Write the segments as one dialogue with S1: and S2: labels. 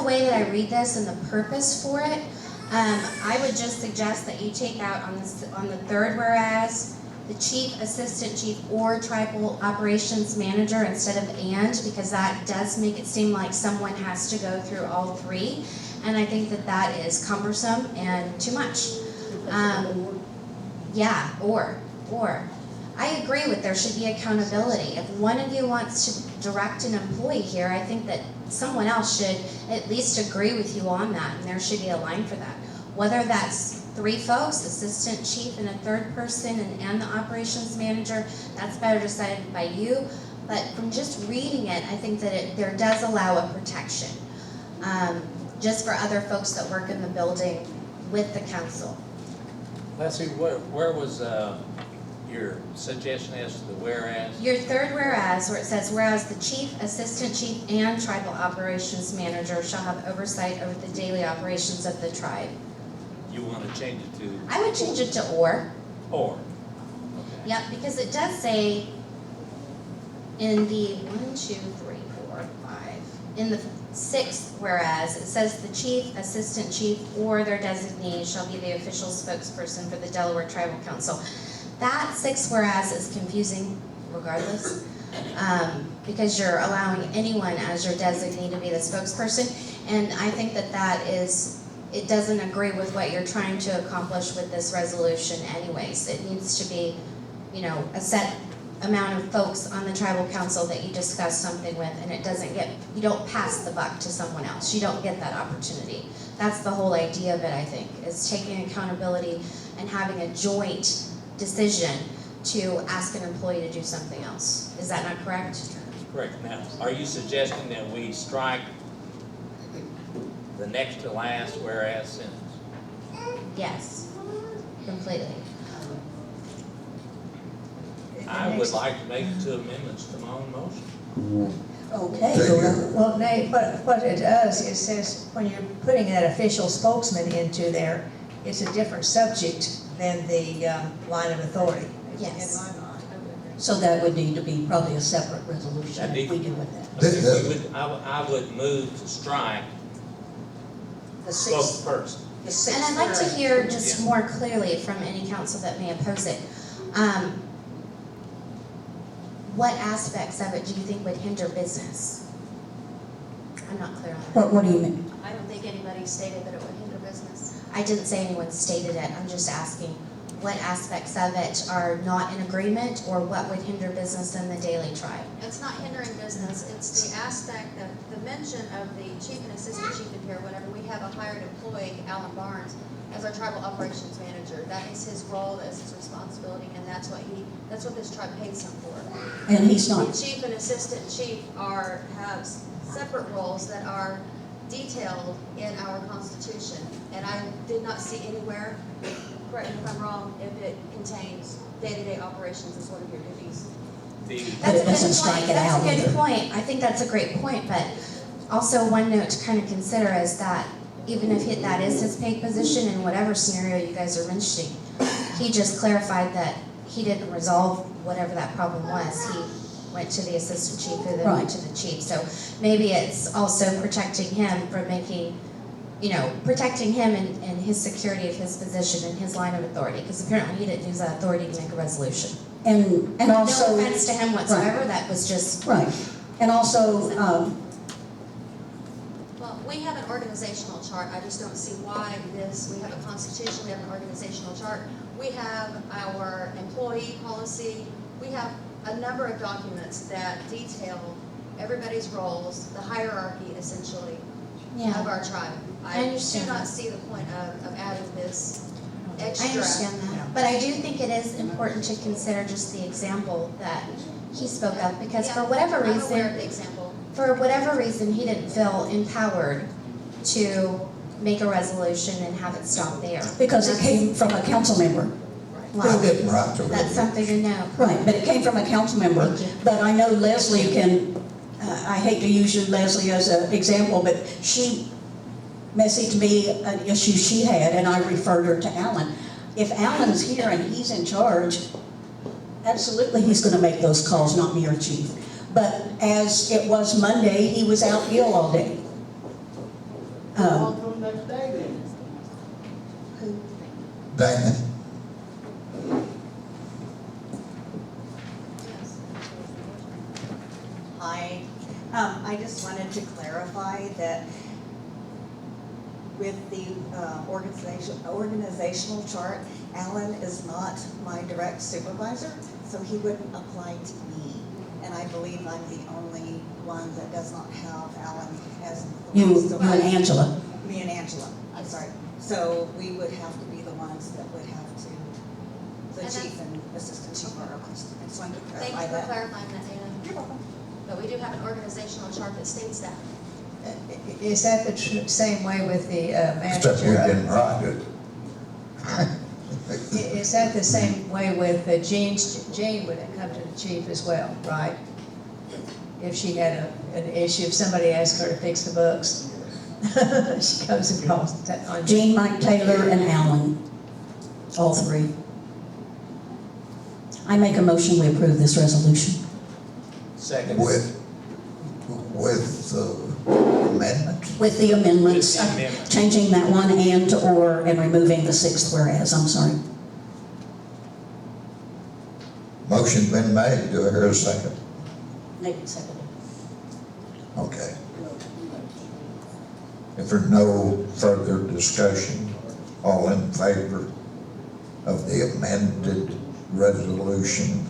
S1: way that I read this and the purpose for it, I would just suggest that you take out on the third whereas, the chief, assistant chief, or tribal operations manager instead of and, because that does make it seem like someone has to go through all three. And I think that that is cumbersome and too much. Yeah, or. I agree with there should be accountability. If one of you wants to direct an employee here, I think that someone else should at least agree with you on that, and there should be a line for that. Whether that's 3 folks, assistant chief and a third person, and the operations manager, that's better decided by you. But from just reading it, I think that there does allow a protection, just for other folks that work in the building with the council.
S2: Leslie, where was your suggestion as to the whereas?
S1: Your third whereas, where it says, whereas the chief, assistant chief, and tribal operations manager shall have oversight over the daily operations of the tribe.
S2: You want to change it to?
S1: I would change it to or.
S2: Or. Okay.
S1: Yep, because it does say in the in the 6th whereas, it says the chief, assistant chief, or their designee shall be the official spokesperson for the Delaware Tribal Council. That 6th whereas is confusing regardless, because you're allowing anyone as your designee to be the spokesperson, and I think that it doesn't agree with what you're trying to accomplish with this resolution anyways. It needs to be, a set amount of folks on the tribal council that you discuss something with, and you don't pass the buck to someone else. You don't get that opportunity. That's the whole idea of it, I think, is taking accountability and having a joint decision to ask an employee to do something else. Is that not correct?
S2: Correct. Now, are you suggesting that we strike the next to last whereas sentence?
S1: Yes, completely.
S2: I would like to make 2 amendments to my own motion.
S3: Okay, well, Nate, what it does, it says when you're putting that official spokesman into there, it's a different subject than the line of authority.
S1: Yes.
S4: So that would need to be probably a separate resolution if we do with that.
S2: I would move to strike
S4: The sixth,
S2: spokesperson.
S4: the sixth.
S1: And I'd like to
S4: whereas.
S1: hear just more clearly from any council that may oppose it. What aspects of it do you think would hinder business? I'm not clear on that.
S4: What do you mean?
S5: I don't think anybody stated that it would hinder business.
S1: I didn't say anyone stated it. I'm just asking what aspects of it are not in agreement, or what would hinder business in the daily tribe?
S5: It's not hindering business, it's the aspect of the mention of the chief and assistant chief in here. Whenever we have a hired employee, Alan Barnes, as our tribal operations manager, that is his role, that's his responsibility, and that's what this tribe pays him for.
S4: And he's not.
S5: The chief and assistant chief have separate roles that are detailed in our Constitution, and I did not see anywhere, correct me if I'm wrong, if it contains day-to-day operations as one of your duties.
S4: But it doesn't strike it out
S1: That's a good
S4: either.
S1: point. I think that's a great point, but also one note to kind of consider is that even if that is his paid position, in whatever scenario you guys are mentioning, he just clarified that he didn't resolve whatever that problem was. He went to the assistant chief, who then went to the chief. So maybe it's also protecting him from making, protecting him and his security of his position and his line of authority, because apparently he didn't use that authority to make a resolution.
S4: And also.
S1: No offense to him whatsoever,
S4: Right.
S1: that was just.
S4: Right. And also,
S5: Well, we have an organizational chart. I just don't see why we have a constitution, we have an organizational chart. We have our employee policy. We have a number of documents that detail everybody's roles, the hierarchy essentially of our tribe.
S1: I understand
S5: do not
S1: that.
S5: see the point of adding this
S1: I
S5: extra.
S1: understand that, but I do think it is important to consider just the example that he spoke of, because for whatever
S5: I'm aware of
S1: reason,
S5: the example.
S1: he didn't feel empowered to make a resolution and have it stop there.
S4: because it came from a council member.
S1: Wow.
S6: They didn't write to
S1: That's something to know.
S4: Right, but it came from a council member.
S1: Thank you.
S4: But I know Leslie can, I hate to use you, Leslie, as an example, but she messaged me an issue she had, and I referred her to Alan. If Alan's here and he's in charge, absolutely he's going to make those calls, not me or chief. But as it was Monday, he was out ill all day.
S6: On to the next day then.
S7: Dana,
S8: Hi, I just wanted to clarify that with the organizational chart, Alan is not my direct supervisor, so he wouldn't apply to me. And I believe I'm the only one that does not have Alan as the
S4: You
S8: one. So
S4: and Angela.
S8: Me and Angela, I'm sorry. So we would have to be the ones that would have to, the
S5: And
S8: chief and assistant chief are, I just wanted to
S5: Thank
S8: clarify
S5: you for
S8: that.
S5: clarifying that, Dana.
S8: You're welcome.
S5: But we do have an organizational chart that states that.
S3: Is that the same way with the
S7: except you
S3: manager?
S7: didn't write it.
S3: Is that the same way with Jean would come to the chief as well, right? If she had an issue, if somebody asked her to fix the books, she goes and calls on
S4: Jean, Mike Taylor, and Alan, all three. I make a motion, we approve this resolution.
S2: Second.
S7: With amendment.
S4: With the amendments,
S2: With the amendment.
S4: changing that one and to or and removing the sixth whereas, I'm sorry.
S7: Motion been made, do I hear a second?
S4: Nate seconded.
S7: Okay. If there's no further discussion, all in favor of the amended resolution,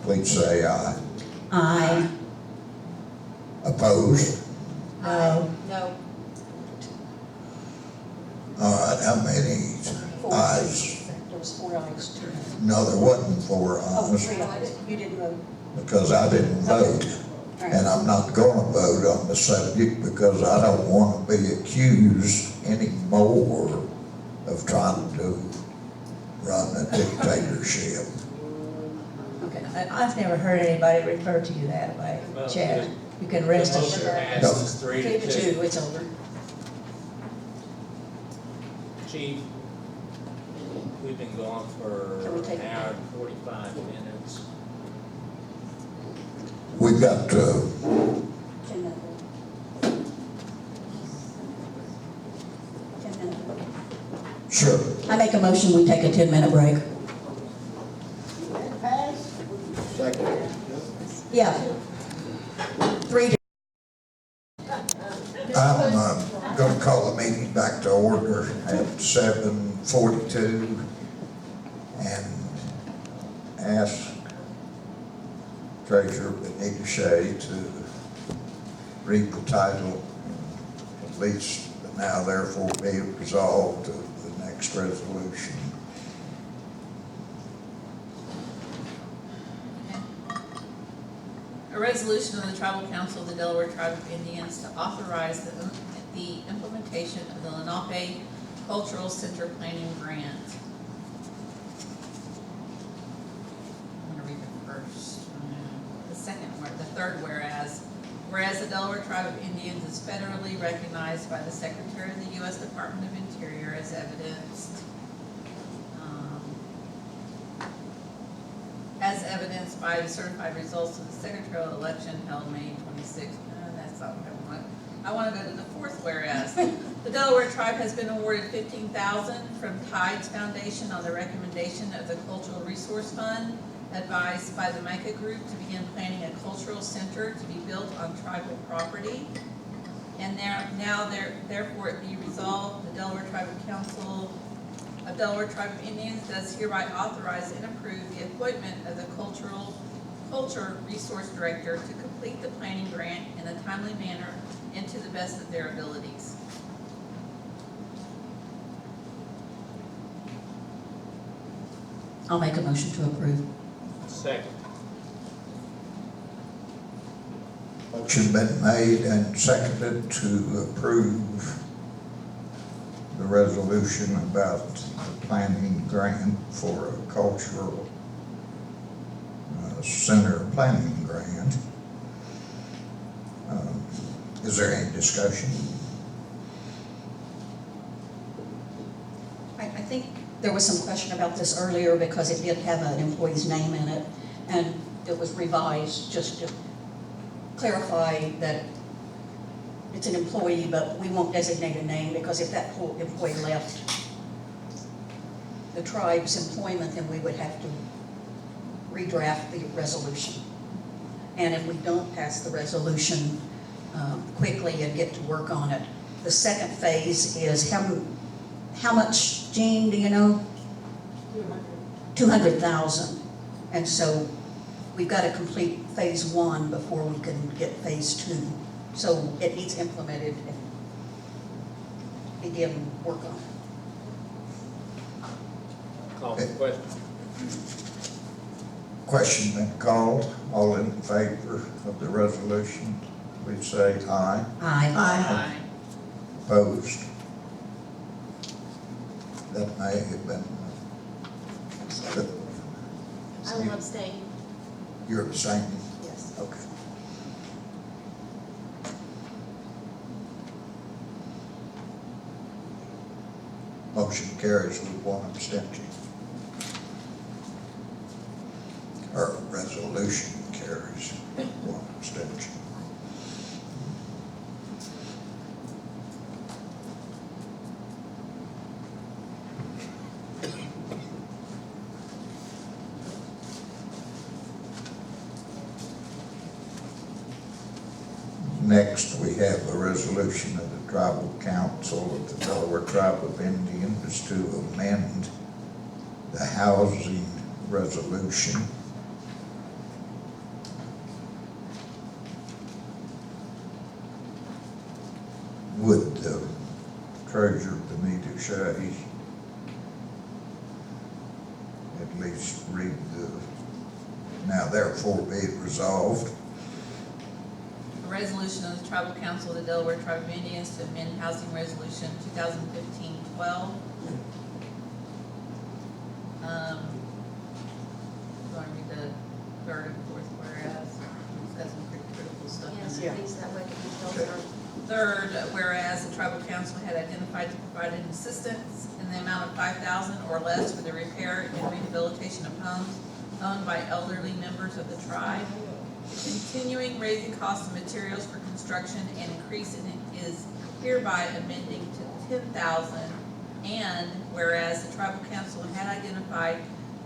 S7: please say aye.
S4: Aye.
S7: Opposed?
S3: No.
S5: No.
S7: All right, how many ayes?
S4: There was 4 ayes.
S7: No, there wasn't 4
S4: Oh,
S7: ayes,
S4: 3 ayes. You didn't vote.
S7: because I didn't vote.
S4: All right.
S7: And I'm not gonna vote on the subject because I don't wanna be accused anymore of trying to run a dictatorship.
S3: Okay, I've never heard anybody refer to you that way,
S2: Well,
S3: Chad. You can rest
S2: The motion
S3: assured.
S2: passes 3-2.
S4: It's over.
S2: Chief, we've been going for
S4: Can we take
S2: an hour and 45 minutes.
S7: We've got,
S4: 10 minutes. 10 minutes.
S7: sure,
S4: I make a motion, we take a 10-minute break.
S6: That pass?
S4: Yeah. 3 to
S7: I'm gonna call the meeting back to order at 7:42 and ask Treasurer Benita Shea to read the title, at least now therefore be resolved to the next resolution.
S9: A resolution of the Tribal Council of the Delaware Tribe of Indians to authorize the implementation of the Lenape Cultural Center Planning Grant. I'm gonna read the first, the second word, the third whereas. Whereas the Delaware Tribe of Indians is federally recognized by the Secretary of the U.S. Department of Interior as evidenced by the certified results of the secretarial election held May 26th. That's not what I want. I want to go to the fourth whereas. The Delaware Tribe has been awarded $15,000 from Tides Foundation on the recommendation of the Cultural Resource Fund, advised by the Micah Group to begin planning a cultural center to be built on tribal property. And therefore it be resolved, the Delaware Tribal Council of Delaware Tribe of Indians does hereby authorize and approve the appointment of the Culture Resource Director to complete the planning grant in a timely manner and to the best of their abilities.
S4: I'll make a motion to approve.
S2: Second.
S7: Motion been made and seconded to approve the resolution about the planning grant for a cultural center planning grant. Is there any discussion?
S4: I think there was some question about this earlier because it did have an employee's name in it, and it was revised just to clarify that it's an employee, but we won't designate a name, because if that whole employee left the tribe's employment, then we would have to redraft the resolution. And if we don't pass the resolution quickly and get to work on it, the second phase is how much, Jean, do you know? 200,000. And so we've got to complete phase 1 before we can get phase 2. So it needs implemented and begin work on it.
S2: Call for the question.
S7: Question been called. All in favor of the resolution, please say aye.
S4: Aye.
S7: Opposed? That may have been.
S5: I will abstain.
S7: You're abstaining?
S5: Yes.
S7: Okay. Motion carries with 1 abstention. Or resolution carries with 1 abstention. Next, we have a resolution of the Tribal Council of the Delaware Tribe of Indians to amend the housing resolution. Would the treasurer, Benita Shea, at least read the, now therefore be it resolved.
S9: A resolution of the Tribal Council of the Delaware Tribe of Indians to amend Housing Resolution 2015-12. Do I read the third and fourth whereas? It's got some pretty critical stuff in
S5: Yes,
S9: there.
S5: please, that way the details are.
S9: Third, whereas the Tribal Council had identified to provide an assistance in the amount of $5,000 or less for the repair and rehabilitation of homes owned by elderly members of the tribe. Continuing raising costs of materials for construction and increasing it is hereby amending to $10,000. And whereas the Tribal Council had identified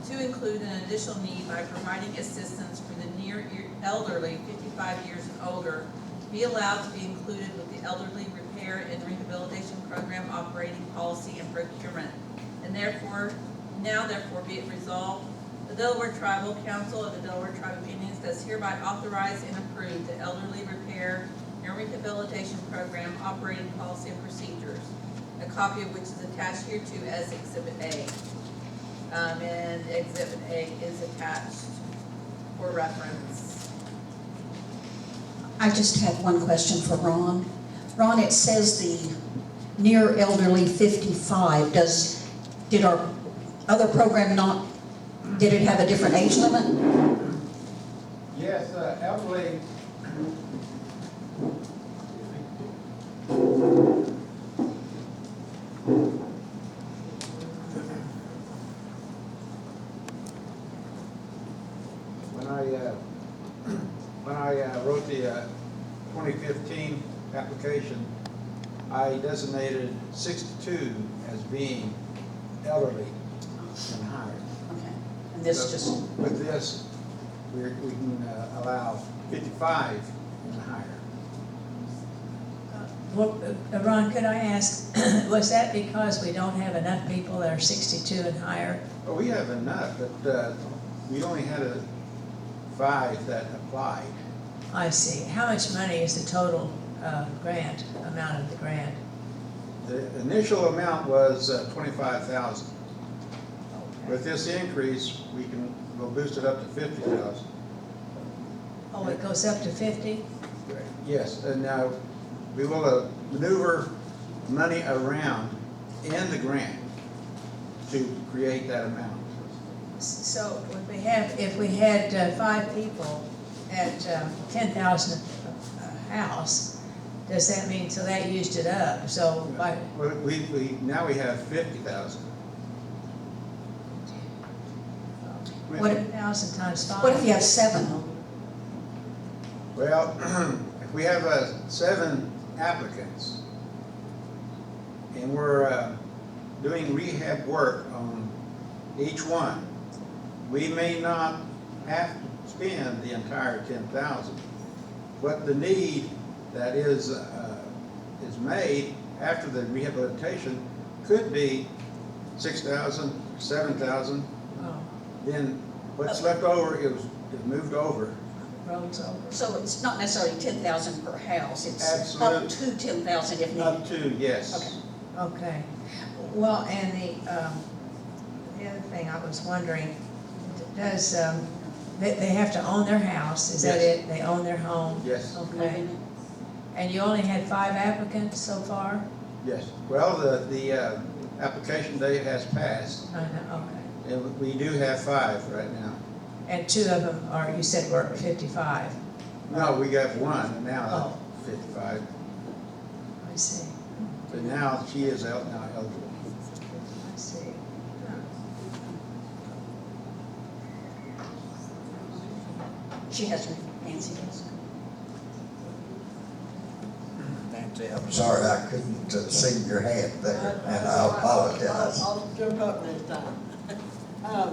S9: to include an additional need by providing assistance for the near elderly, 55 years and older, be allowed to be included with the Elderly Repair and Rehabilitation Program operating policy and procurement. And therefore, now therefore be it resolved, the Delaware Tribal Council of the Delaware Tribe of Indians does hereby authorize and approve the Elderly Repair and Rehabilitation Program operating policy and procedures, a copy of which is attached hereto as Exhibit A. And Exhibit A is attached for reference.
S4: I just have one question for Ron. Ron, it says the near elderly 55. Did our other program not, did it have a different age limit?
S6: Yes, elderly. When I wrote the 2015 application, I designated 62 as being elderly and higher.
S4: Okay, and this
S6: So
S4: just,
S6: with this, we can allow 55 and higher.
S3: Well, Ron, could I ask, was that because we don't have enough people that are 62 and higher?
S6: Well, we have enough, but we only had 5 that applied.
S3: I see. How much money is the total grant, amount of the grant?
S6: The initial amount was 25,000. With this increase, we'll boost it up to 50,000.
S3: Oh, it goes up to 50?
S6: Yes, and now we will maneuver money around in the grant to create that amount.
S3: So if we had 5 people at 10,000 a house, does that mean, so that used it up? So by,
S6: Now we have 50,000.
S4: What-
S3: 10,000 times 5?
S4: what if you have 7?
S6: Well, if we have 7 applicants, and we're doing rehab work on each one, we may not have to spend the entire 10,000. But the need that is made after the rehabilitation could be 6,000, 7,000.
S3: Oh,
S6: Then what's left over is moved over.
S3: rolls over.
S4: So it's not necessarily 10,000 per house, it's up
S6: Absolutely.
S4: to 10,000 if
S6: Up
S4: needed.
S6: to, yes.
S4: Okay.
S3: Okay. Well, and the other thing I was wondering, does, they have to own their house, is that
S6: Yes.
S3: it? They own their home?
S6: Yes,
S3: Okay. And you only had 5 applicants so far?
S6: yes. Well, the application date has passed,
S3: I know, okay.
S6: and we do have 5 right now.
S3: And 2 of them are, you said were 55?
S6: No, we got 1 now,
S3: Oh.
S6: 55,
S3: I see,
S6: but now she is now eligible.
S3: I see.
S4: She has her, Nancy does.
S7: Nancy, I'm sorry I couldn't see your hand there, and I apologize.
S10: I'll jump up next time.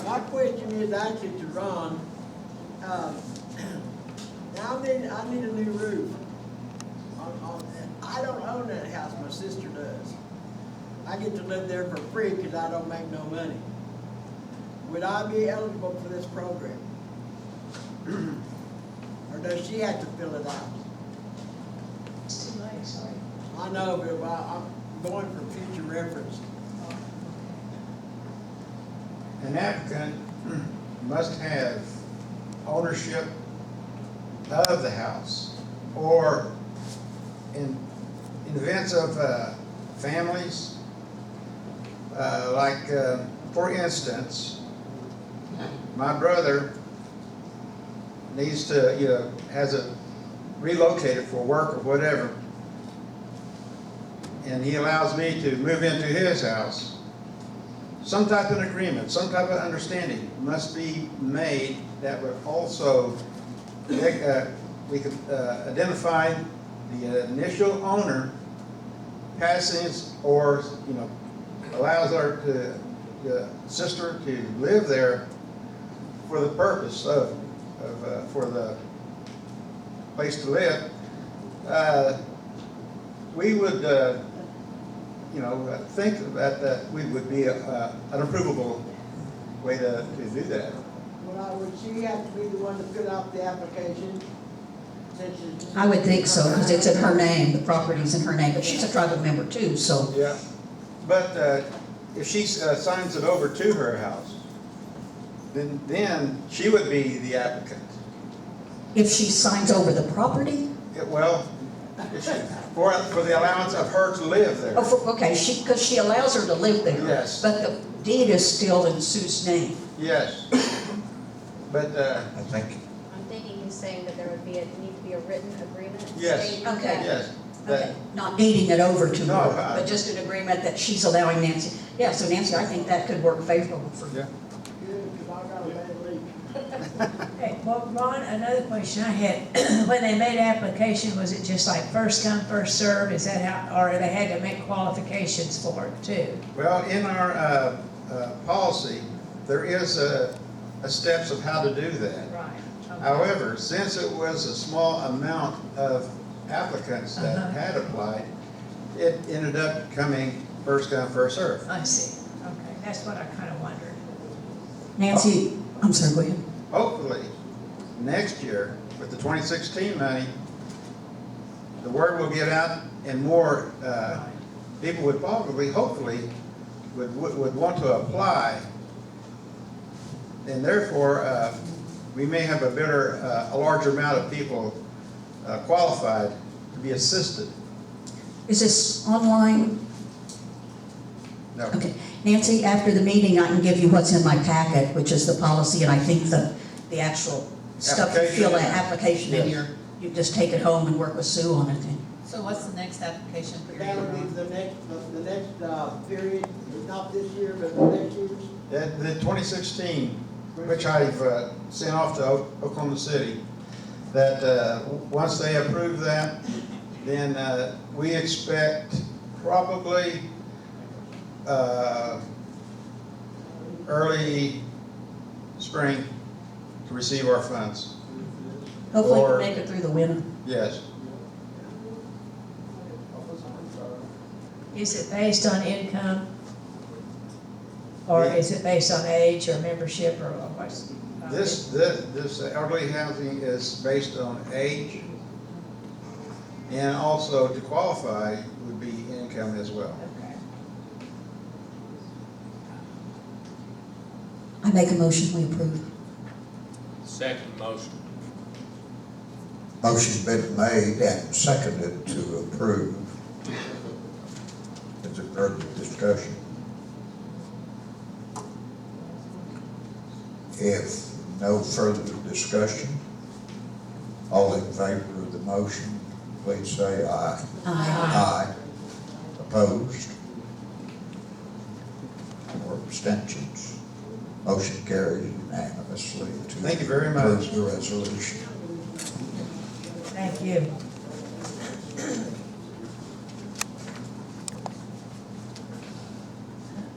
S10: My question is actually to Ron. Now I need a new roof. I don't own that house, my sister does. I get to live there for free because I don't make no money. Would I be eligible for this program? Or does she have to fill it out?
S3: It's too late, sorry.
S10: I know, but I'm going for future reference.
S6: An applicant must have ownership of the house, or in events of families, like for instance, my brother needs to, has a relocated for work or whatever, and he allows me to move into his house. Some type of agreement, some type of understanding must be made that would also, we could identify the initial owner passes, or, allows the sister to live there for the purpose of for the place to live. We would, think that we would be an approvable way to do that.
S10: Would she have to be the one to fill out the application? Since it's-
S4: I would think so, because it's in her name, the property's in her name, but she's a tribal member too, so.
S6: Yeah. But if she signs it over to her house, then she would be the applicant.
S4: If she signs over the property,
S6: Well, if she, for the allowance of her to live there.
S4: okay, because she allows her to live there.
S6: Yes.
S4: But the deed is still in Sue's name.
S6: Yes. But,
S7: I think,
S5: I'm thinking he's saying that there would need to be a written agreement.
S6: Yes.
S5: stating
S4: Okay.
S5: that-
S6: yes,
S4: Okay,
S6: that,
S4: not deeding it over to
S6: No,
S4: her, but just an agreement that she's allowing Nancy. Yeah, so Nancy, I think that could work favorable for you.
S6: yeah.
S10: Good, 'cause I got a bad leak.
S3: Hey, well, Ron, another question I had, when they made application, was it just like first come, first served? Is that how, or they had to make qualifications for it too?
S6: Well, in our policy, there is a steps of how to do that.
S3: Right. Okay.
S6: However, since it was a small amount of applicants that had applied, it ended up coming first come, first served.
S3: I see, okay, that's what I kind of wondered.
S4: Nancy, I'm sorry, go ahead.
S6: Hopefully, next year, with the 2016 money, the word will get out and more people would probably, hopefully, would want to apply. And therefore, we may have a larger amount of people qualified to be assisted.
S4: Is this online?
S6: No.
S4: Okay, Nancy, after the meeting, I can give you what's in my packet, which is the policy, and I think the actual stuff you fill that application in
S6: Yes.
S4: your, you just take it home and work with Sue on it then.
S9: So what's the next application for your
S10: That would be
S9: room?
S10: the next period, not this year, but the next year's.
S6: The 2016, which I've sent off to Oklahoma City, that once they approve that, then we expect probably early spring to receive our funds.
S4: Hopefully
S6: Or-
S4: we'll make it through the winter.
S6: Yes.
S3: Is it based on income? Or is it based on age or membership or what's?
S6: This elderly housing is based on age, and also to qualify would be income as well.
S3: Okay.
S4: I make a motion, we approve.
S2: Second motion.
S7: Motion's been made and seconded to approve. Is there further discussion? If no further discussion, all in favor of the motion, please say aye. Aye. Opposed? Or abstentions? Motion carries unanimously to
S6: Thank you very much.
S7: approve the resolution.
S3: Thank you.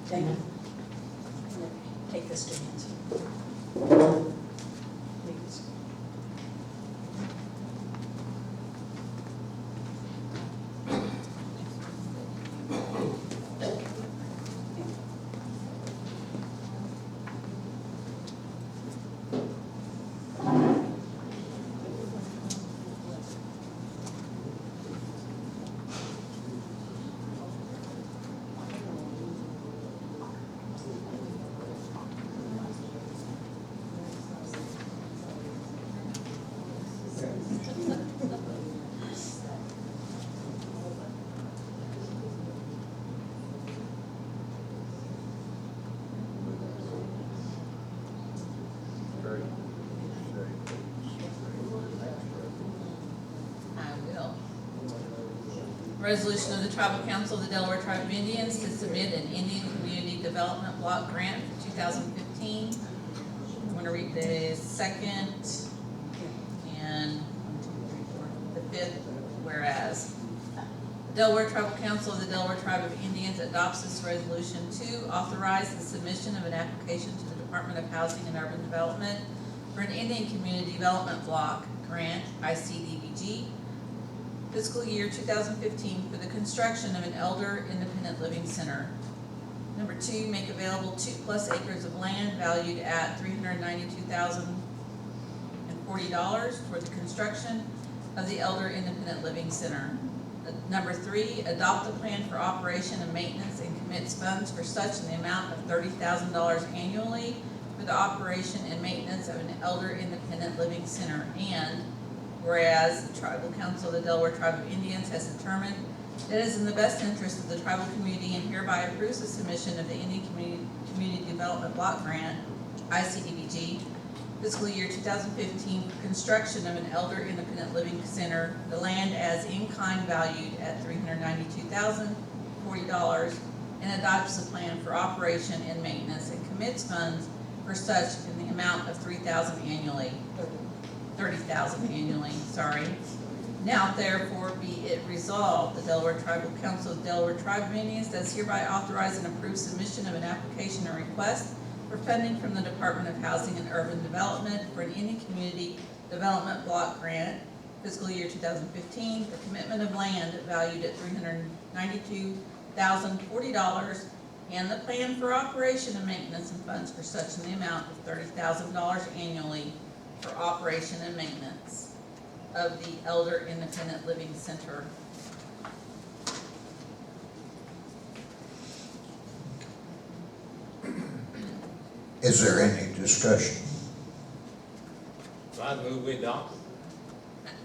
S4: Dana, take this to Nancy. Please.
S9: I will. Resolution of the Tribal Council of the Delaware Tribe of Indians to submit an Indian Community Development Block Grant for 2015. I'm going to read the second and the fifth whereas. The Delaware Tribal Council of the Delaware Tribe of Indians adopts this resolution to authorize the submission of an application to the Department of Housing and Urban Development for an Indian Community Development Block Grant, ICDBG, fiscal year 2015 for the construction of an elder independent living center. Number 2, make available 2+ acres of land valued at $392,040 for the construction of the elder independent living center. Number 3, adopt a plan for operation and maintenance and commits funds for such in the amount of $30,000 annually for the operation and maintenance of an elder independent living center. And whereas the Tribal Council of the Delaware Tribe of Indians has determined that it is in the best interest of the tribal community and hereby approves the submission of the Indian Community Development Block Grant, ICDBG, fiscal year 2015 for construction of an elder independent living center, the land as in-kind valued at $392,040, and adopts a plan for operation and maintenance and commits funds for such in the amount of $30,000 annually, sorry. Now therefore be it resolved, the Delaware Tribal Council of Delaware Tribe of Indians does hereby authorize and approve submission of an application or request for funding from the Department of Housing and Urban Development for an Indian Community Development Block Grant, fiscal year 2015, for commitment of land valued at $392,040, and the plan for operation and maintenance and funds for such in the amount of $30,000 annually for operation and maintenance of the Elder Independent Living Center.
S7: Is there any discussion?
S2: I move we adopt.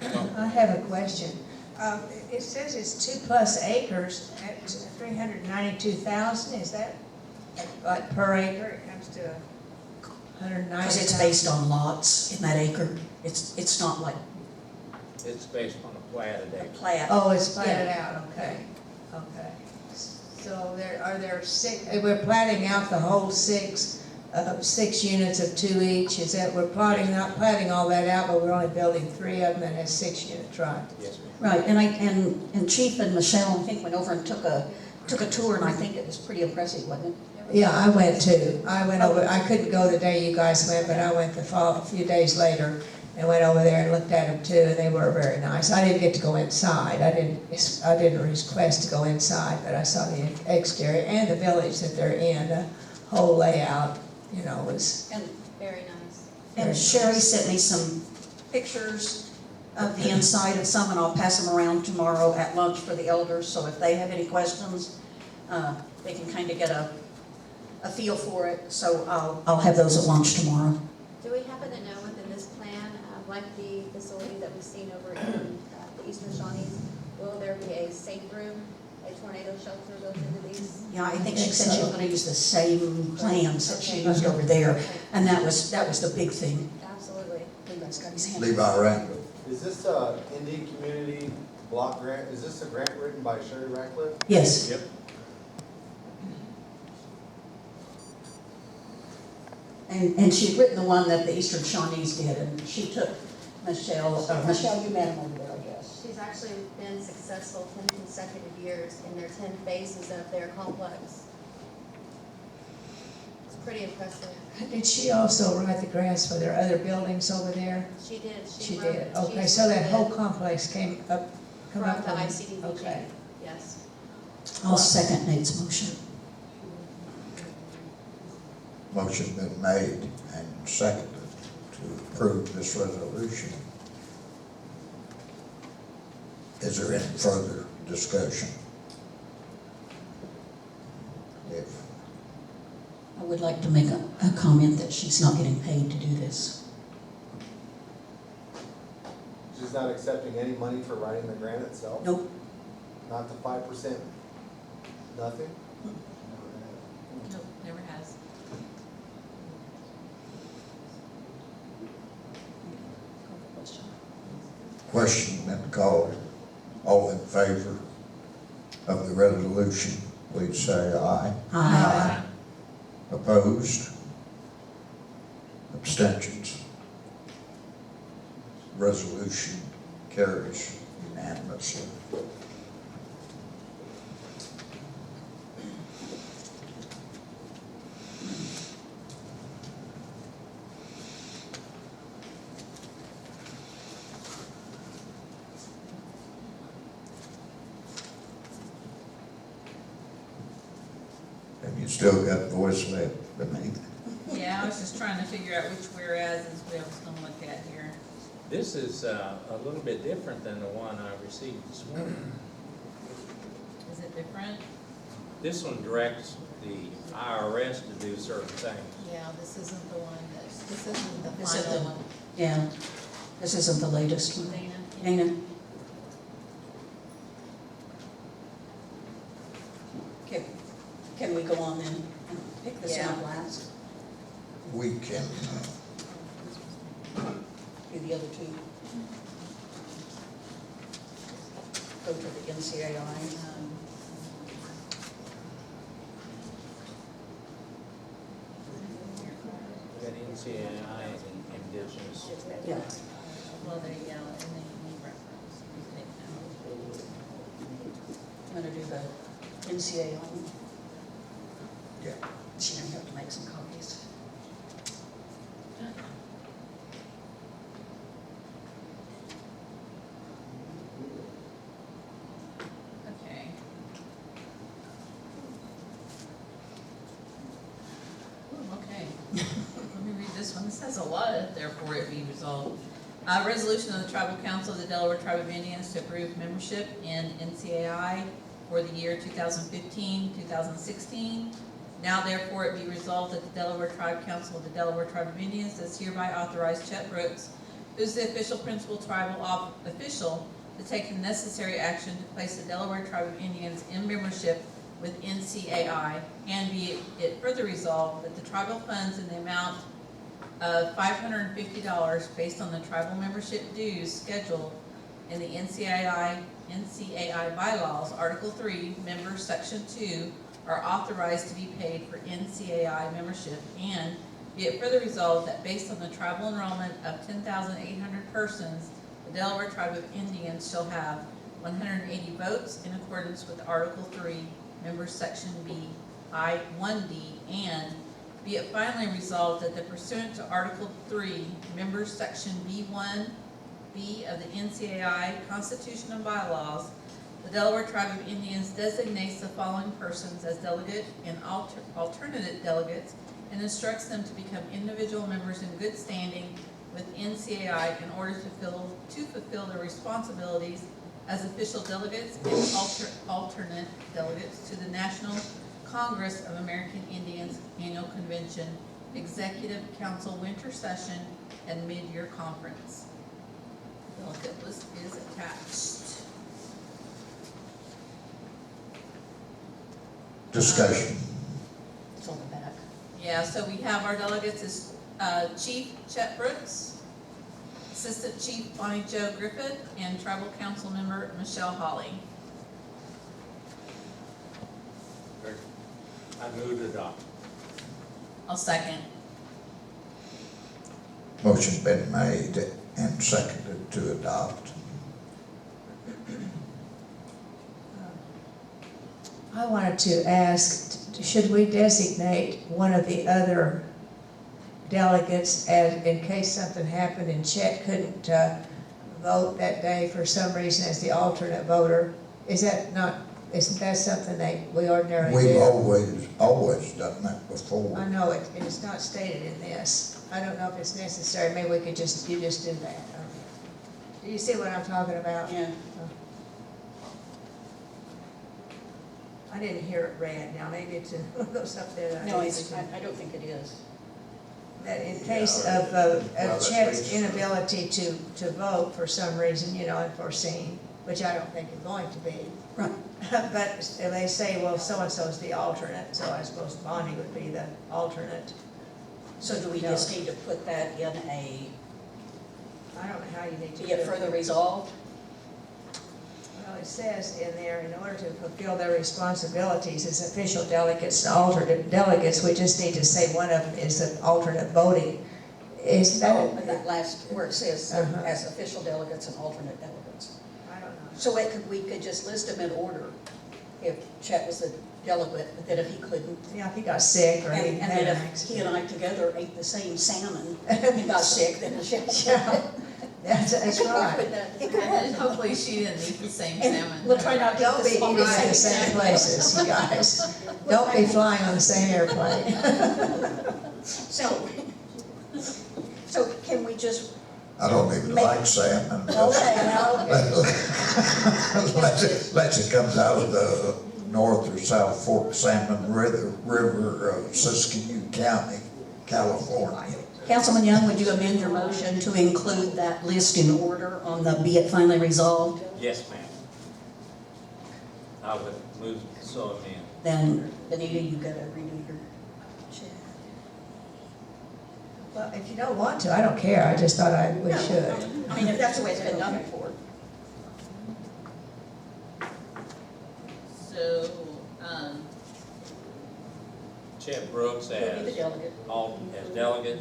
S3: I have a question. It says it's 2+ acres at 392,000, is that like per acre? It comes to 190,000?
S4: Because it's based on lots in that acre. It's not like
S2: It's based on a platted
S4: a
S2: acre.
S4: plat.
S3: Oh, it's platted out, okay, okay. So are there 6, we're platting out the whole 6 units of 2 each, is that, we're not platting all that out, but we're only building 3 of them that has 6 units, right?
S2: Yes, ma'am.
S4: Right, and Chief and Michelle, I think, went over and took a tour, and I think it was pretty impressive, wasn't it?
S3: Yeah, I went too. I went over, I couldn't go the day you guys went, but I went a few days later and went over there and looked at them too, and they were very nice. I didn't get to go inside. I didn't request to go inside, but I saw the exterior and the village that they're in. The whole layout, you know, was
S4: And
S5: Very nice.
S4: And Sherry sent me some pictures of the inside of some, and I'll pass them around tomorrow at lunch for the elders, so if they have any questions, they can kind of get a feel for it, so I'll have those at lunch tomorrow.
S5: Do we happen to know within this plan, like the facility that we've seen over in the Eastern Shawnees, will there be a safe room, a tornado shelter built into these?
S4: Yeah, I think she said she was gonna use the same plans that she used over there, and that was the big thing.
S5: Absolutely.
S4: Levi's got his hand.
S7: Levi Randall.
S11: Is this Indian Community Block Grant, is this a grant written by Sherry Ratcliffe?
S4: Yes.
S11: Yep.
S4: And she'd written the one that the Eastern Shawnees did, and she took Michelle, you met him over there, I guess.
S5: She's actually been successful 10 consecutive years in their 10 phases of their complex. It's pretty impressive.
S3: did she also write the grants for their other buildings over there?
S5: She did.
S3: She
S5: wrote-
S3: did,
S5: she
S3: okay, so that whole
S5: submitted
S3: complex came up
S5: from the
S3: from-
S5: ICDBG.
S3: Okay.
S5: Yes.
S4: I'll second Nate's motion.
S7: Motion been made and seconded to approve this resolution. Is there any further discussion? If,
S4: I would like to make a comment that she's not getting paid to do this.
S11: She's not accepting any money for writing the grant itself?
S4: Nope.
S11: Not the 5%? Nothing?
S9: Nope, never has.
S7: question been called, all in favor of the resolution, please say aye.
S4: Aye.
S7: Opposed? Abstentions? Resolution carries unanimously. Have you still got voice left beneath?
S9: Yeah, I was just trying to figure out which whereases we was gonna look at here.
S2: This is a little bit different than the one I received this morning.
S9: Is it different?
S2: This one directs the IRS to do certain things.
S12: Yeah, this isn't the one this isn't the
S4: This is
S12: final
S4: the-
S12: one.
S4: Yeah, this isn't the latest one.
S9: Dana?
S4: Dana? Can we go on then and pick this one up last?
S7: We can,
S4: Do the other two? Go to the NCAI.
S2: We got NCAI and Indigenous.
S4: Yeah.
S9: Well, there you go, and then you need reference. You take that.
S4: I'm gonna do the NCAI one.
S7: yeah.
S4: She may have to make some copies.
S9: Okay. Ooh, okay. Let me read this one. This has a lot up there for it be resolved. Resolution of the Tribal Council of the Delaware Tribe of Indians to approve membership in NCAI for the year 2015, 2016. Now therefore it be resolved that the Delaware Tribe Council of the Delaware Tribe of Indians does hereby authorize Chet Brooks, who's the official principal tribal official, to take the necessary action to place the Delaware Tribe of Indians in membership with NCAI, and be it further resolved that the tribal funds in the amount of $550 based on the tribal membership dues scheduled in the NCAI bylaws, Article 3, Members, Section 2, are authorized to be paid for NCAI membership, and be it further resolved that based on the tribal enrollment of 10,800 persons The Delaware Tribe of Indians shall have 180 votes in accordance with Article 3, Members Section B, I 1D, and be it finally resolved that the pursuant to Article 3, Members Section B1B of the NCAI Constitution and Bylaws, the Delaware Tribe of Indians designates the following persons as delegate and alternate delegates and instructs them to become individual members in good standing with NCAI in order to fulfill their responsibilities as official delegates and alternate delegates to the National Congress of American Indians Annual Convention, Executive Council Winter Session, and Mid-Year Conference. The delegate list is attached.
S7: Discussion.
S4: It's on the back.
S9: Yeah, so we have our delegates as Chief Chet Brooks, Assistant Chief Bonnie Jo Griffith, and Tribal Council Member Michelle Hawley.
S2: I move to adopt.
S9: I'll second.
S7: Motion been made and seconded to adopt.
S3: I wanted to ask, should we designate one of the other delegates as, in case something happened and Chet couldn't vote that day for some reason as the alternate voter? Is that not, isn't that something we ordinarily do?
S7: We've always done that before.
S3: I know it, and it's not stated in this. I don't know if it's necessary, maybe we could you just do that. Do you see what I'm talking about?
S4: Yeah.
S3: I didn't hear it read, now maybe it's something that I
S4: No,
S3: need to.
S4: I don't think it is.
S3: That in case
S7: Yeah,
S3: of
S7: well,
S3: Chet's
S7: that's-
S3: inability to vote for some reason, unforeseen, which I don't think is going to be.
S4: Right.
S3: But if they say, well, so-and-so's the alternate, so I suppose Bonnie would be the alternate.
S4: So do we just need to put that in
S3: I don't know how you need to
S4: be
S3: do
S4: it
S3: it.
S4: further resolved?
S3: Well, it says in there, in order to fulfill their responsibilities as official delegates and alternate delegates, we just need to say one of them is an alternate voting. Is
S4: Oh,
S3: that?
S4: and that last where it says
S3: Uh-huh.
S4: as official delegates and alternate delegates.
S3: I don't know.
S4: So we could just list them in order if Chet was the delegate, but then if he couldn't.
S3: Yeah, if he got sick or he
S4: And
S3: had
S4: then
S3: an
S4: if he
S3: accident.
S4: and I together ate the same salmon and got sick, then Chet.
S3: Yeah, that's right.
S9: And hopefully she didn't eat the same
S4: And
S9: salmon.
S4: we'll try not to
S3: Don't be
S4: eat
S3: eating
S4: the
S3: in the
S4: same
S3: same places, you guys. Don't be flying on the same airplane.
S4: So can we just,
S7: I don't even like salmon.
S4: okay, now,
S7: Unless it comes out of the North or South Fork Salmon River of Siskiyou County, California.
S4: Councilman Young, would you amend your motion to include that list in order on the be it finally resolved?
S2: Yes, ma'am. I would move so amended.
S4: Then, Benita, you gotta redo your chat.
S3: Well, if you don't want to, I don't care, I just thought we should.
S4: I mean, if that's the way it's been done before.
S9: So,
S2: Chet Brooks
S4: You'll be the
S2: as
S4: delegate.
S2: delegate.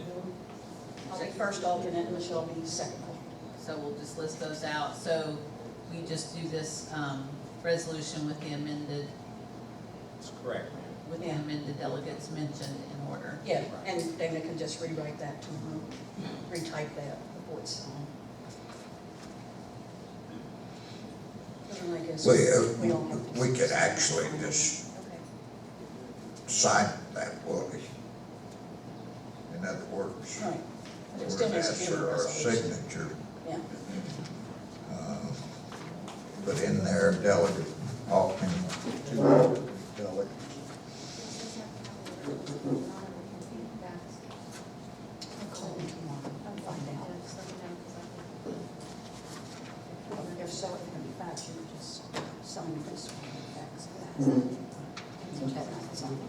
S4: I'll be first alternate and Michelle be second alternate.
S9: so we'll just list those out. So we just do this, resolution with the amended,
S2: That's correct, ma'am.
S9: with the
S4: Yeah.
S9: amended delegates mentioned in order.
S4: Yeah, and Dana can just rewrite that to retype that before it's signed. And then I guess we all have to-
S7: We could actually just
S4: Okay.
S7: sign that, Woody. In other words,
S4: Right. But it
S7: we're
S4: still
S7: gonna
S4: needs
S7: ask
S4: to be in the
S7: for our
S4: resolution.
S7: signature.
S4: Yeah.
S7: Put in there delegate, all, and two delegates.
S4: I'll call him tomorrow and find out. If so, it can be faxed, you just sign this one and fax that. So Ted and I can sign it.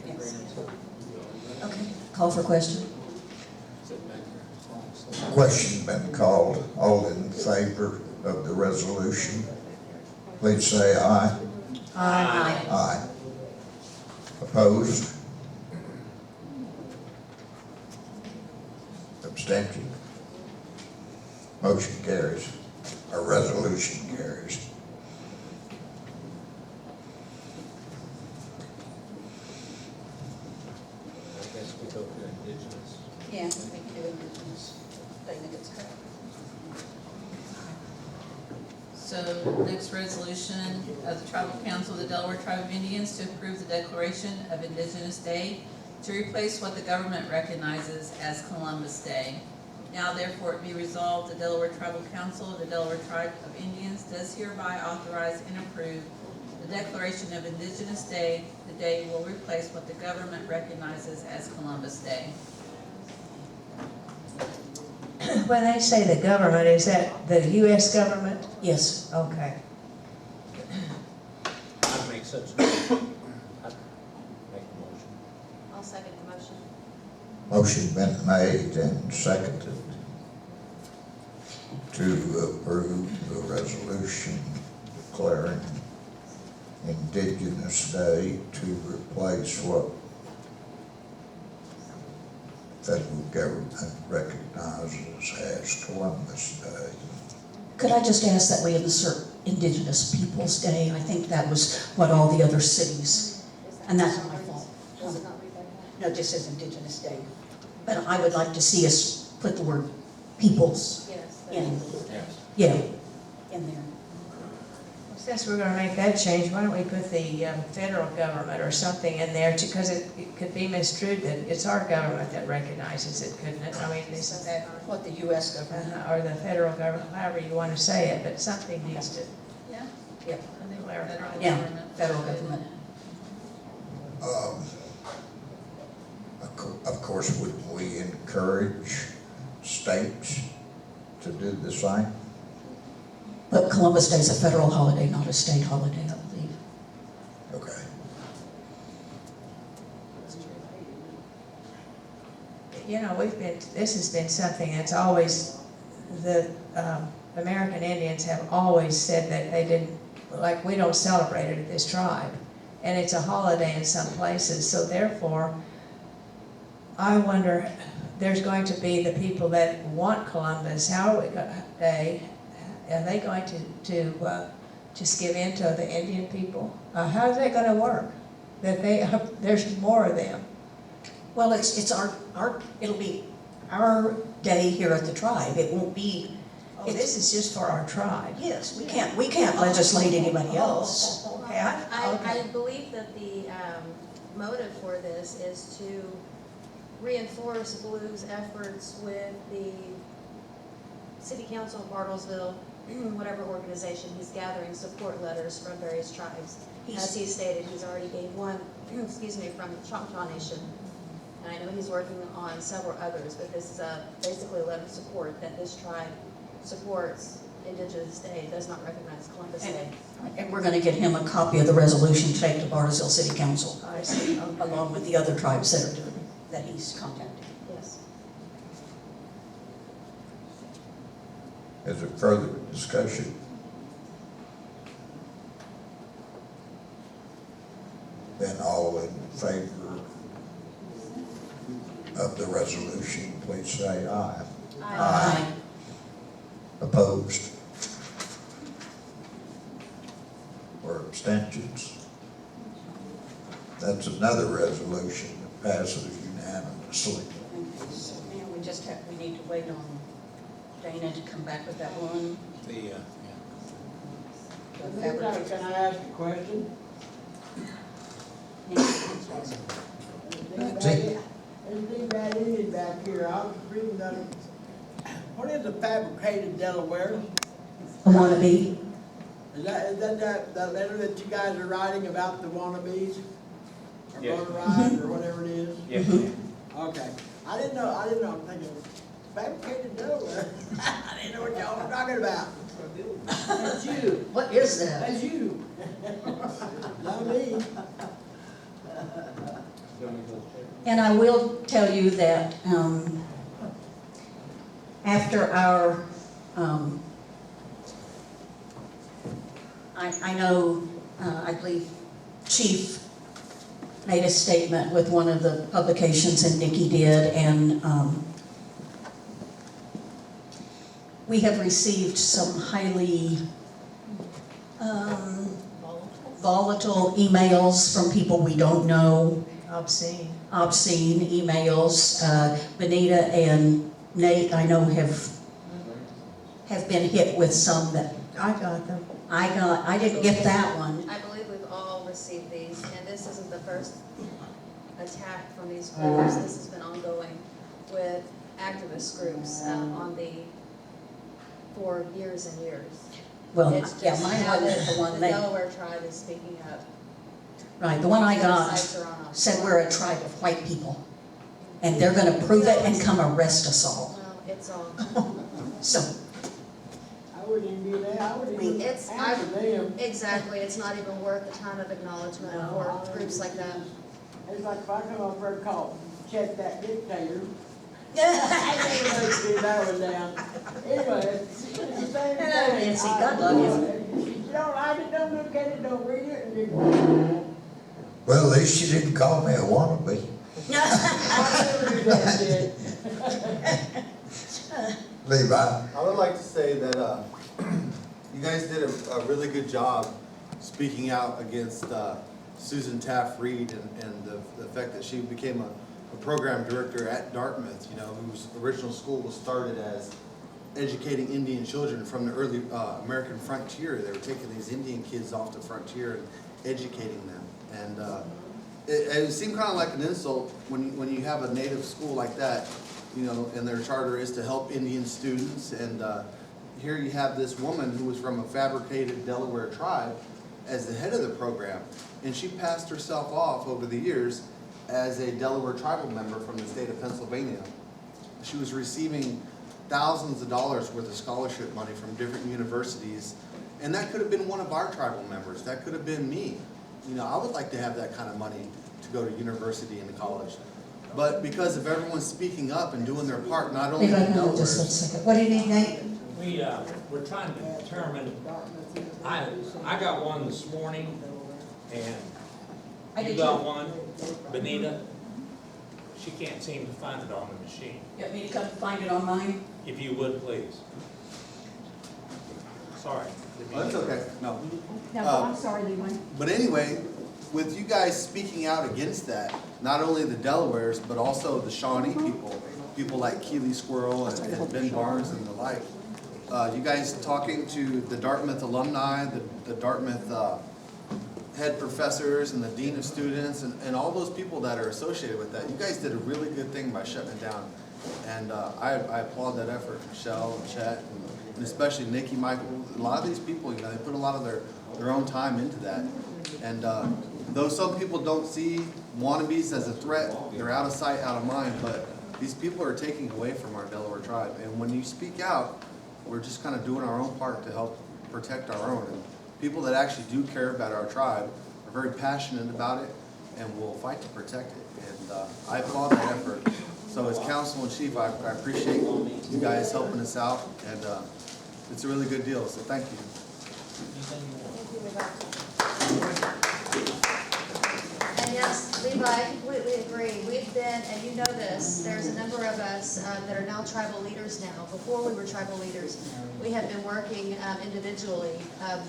S4: Yes. Okay, call for question?
S7: Question been called. All in favor of the resolution, please say aye.
S4: Aye.
S7: Aye. Opposed? Abstention? Motion
S2: go to indigenous.
S4: Yeah, we can do indigenous. They think it's correct.
S9: So, next resolution of the Tribal Council of the Delaware Tribe of Indians to approve the declaration of Indigenous Day to replace what the government recognizes as Columbus Day. Now therefore it be resolved, the Delaware Tribal Council of the Delaware Tribe of Indians does hereby authorize and approve the declaration of Indigenous Day. The day will replace what the government recognizes as Columbus Day.
S3: When they say the government, is that the US government?
S4: Yes.
S3: Okay.
S2: I'd make such a, I'd make a motion.
S5: I'll second the motion.
S7: Motion been made and seconded to approve the resolution declaring Indigenous Day to replace what federal government recognizes as Columbus Day.
S4: Could I just ask that we insert Indigenous Peoples' Day? I think that was what all the other cities, and that's my fault.
S5: Does it not read like that?
S4: No, it just says Indigenous Day. But I would like to see us put the word peoples
S5: Yes.
S4: in,
S2: Yes.
S4: yeah, in there.
S3: Since we're gonna make that change, why don't we put the federal government or something in there, because it could be misconstrued that it's our government that recognizes it, couldn't it? I mean, isn't that,
S4: What the US government,
S3: or the federal government, however you wanna say it, but something needs to
S9: Yeah.
S4: yeah,
S9: I think
S3: clarify.
S9: federal
S4: Yeah,
S9: government.
S4: federal government.
S7: Of course, would we encourage states to do the same?
S4: But Columbus Day is a federal holiday, not a state holiday, I believe.
S7: Okay.
S3: You know, this has been something that's always, the American Indians have always said that they didn't, like, we don't celebrate it at this tribe. And it's a holiday in some places, so therefore, I wonder, there's going to be the people that want Columbus, how are they going to just give in to the Indian people? How's that gonna work? That there's more of them.
S4: Well, it's it'll be our day here at the tribe. It won't be,
S3: Oh, this is just for our tribe.
S4: yes, we can't legislate anybody else.
S3: Okay,
S5: I believe that the motive for this is to reinforce Blue's efforts with the city council of Bartlesville, whatever organization, he's gathering support letters from various tribes. As he stated, he's already gained one, excuse me, from the Choctaw Nation. And I know he's working on several others, but this is basically a letter of support that this tribe supports Indigenous Day, does not recognize Columbus Day.
S4: And we're gonna get him a copy of the resolution to take to Bartlesville City Council,
S3: I see.
S4: along with the other tribes that are doing it, that he's contacting.
S5: Yes.
S7: Is there further discussion? Then all in favor of the resolution, please say aye. Aye. Opposed? Or abstentions? That's another resolution that passes unanimously.
S4: And we need to wait on Dana to come back with that one.
S2: The,
S10: Can I ask a question? Anything bad Indian back here, I was reading that, what is a fabricated Delaware?
S4: A wannabe.
S10: Is that letter that you guys are writing about the wannabes? Or
S2: Yes.
S10: gonna ride, or whatever it is?
S2: yes,
S10: Okay, I didn't know, I'm thinking, fabricated Delaware? I didn't know what y'all were talking about. That's you,
S4: What is that?
S10: that's you. Not me.
S4: And I will tell you that after our, I know, I believe Chief made a statement with one of the publications, and Nikki did, and we have received some highly volatile emails from people we don't know.
S3: Obscene.
S4: obscene emails. Benita and Nate, I know, have been hit with some that
S3: I got them.
S4: I didn't get that one.
S5: I believe we've all received these, and this isn't the first attack from these groups. This has been ongoing with activist groups for years and years.
S4: Well,
S5: It's
S4: yeah,
S5: just
S4: mine
S5: now
S4: wasn't
S5: that
S4: the one
S5: the
S4: they,
S5: Delaware tribe is speaking up.
S4: right, the one I got
S5: Sites are on us.
S4: said we're a tribe of white people. And they're gonna prove it and come arrest us all.
S5: Well, it's all,
S4: So,
S10: I wouldn't even be there, I wouldn't even
S5: It's-
S10: answer them.
S5: exactly, it's not even worth the time of acknowledgement for groups like that.
S10: It's like if I come up for a call, check that dictator. I think let's do that one down. Anyway, it's the same thing.
S4: Nancy, God love you.
S10: If you don't like it, don't look at it, don't read it, and you.
S7: Well, at least you didn't call me a wannabe.
S10: I never do that shit.
S7: Levi,
S11: I would like to say that you guys did a really good job speaking out against Susan Taft Reed and the fact that she became a program director at Dartmouth, you know, whose original school was started as educating Indian children from the early American frontier. They were taking these Indian kids off the frontier and educating them. And it seemed kind of like an insult when you have a native school like that, you know, and their charter is to help Indian students. And here you have this woman who was from a fabricated Delaware tribe as the head of the program. And she passed herself off over the years as a Delaware tribal member from the state of Pennsylvania. She was receiving thousands of dollars worth of scholarship money from different universities. And that could have been one of our tribal members. That could have been me. You know, I would like to have that kind of money to go to university and to college. But because of everyone speaking up and doing their part, not only
S4: Levi,
S11: in
S4: hold on
S11: Delaware.
S4: just a second. What do you need, Nate?
S2: We're trying to determine, I got one this morning,
S4: I
S2: and
S4: did
S2: you got
S4: too.
S2: one, Benita. She can't seem to find it on the machine.
S4: You want me to come find it on mine?
S2: If you would, please. Sorry.
S11: Oh, that's okay, no.
S4: No, I'm sorry, Levi.
S11: But anyway, with you guys speaking out against that, not only the Delawares, but also the Shawnee people like Keeley Squirrel and Ben Barnes and the like, you guys talking to the Dartmouth alumni, the Dartmouth head professors and the dean of students and all those people that are associated with that, you guys did a really good thing by shutting it down. And I applaud that effort, Michelle and Chet, and especially Nikki, Michael. A lot of these people, you know, they put a lot of their own time into that. And though some people don't see wannabes as a threat, they're out of sight, out of mind, but these people are taking away from our Delaware tribe. And when you speak out, we're just kind of doing our own part to help protect our own. And people that actually do care about our tribe are very passionate about it and will fight to protect it. And I applaud that effort. So as council and chief, I appreciate you guys helping us out, and it's a really good deal, so thank you.
S5: And yes, Levi, I completely agree. We've been, and you know this, there's a number of us that are now tribal leaders now. Before we were tribal leaders, we have been working individually.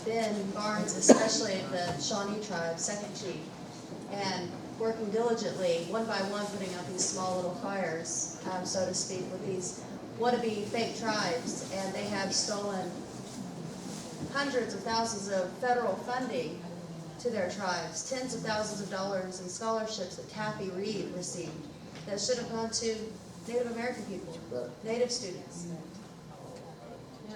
S5: Ben Barnes, especially of the Shawnee tribe, second chief, and working diligently, one by one, putting out these small little fires, so to speak, with these wannabe fake tribes, and they have stolen hundreds of thousands of federal funding to their tribes, tens of thousands of dollars in scholarships that Taffy Reed received that should have gone to Native American people, Native students. Yeah.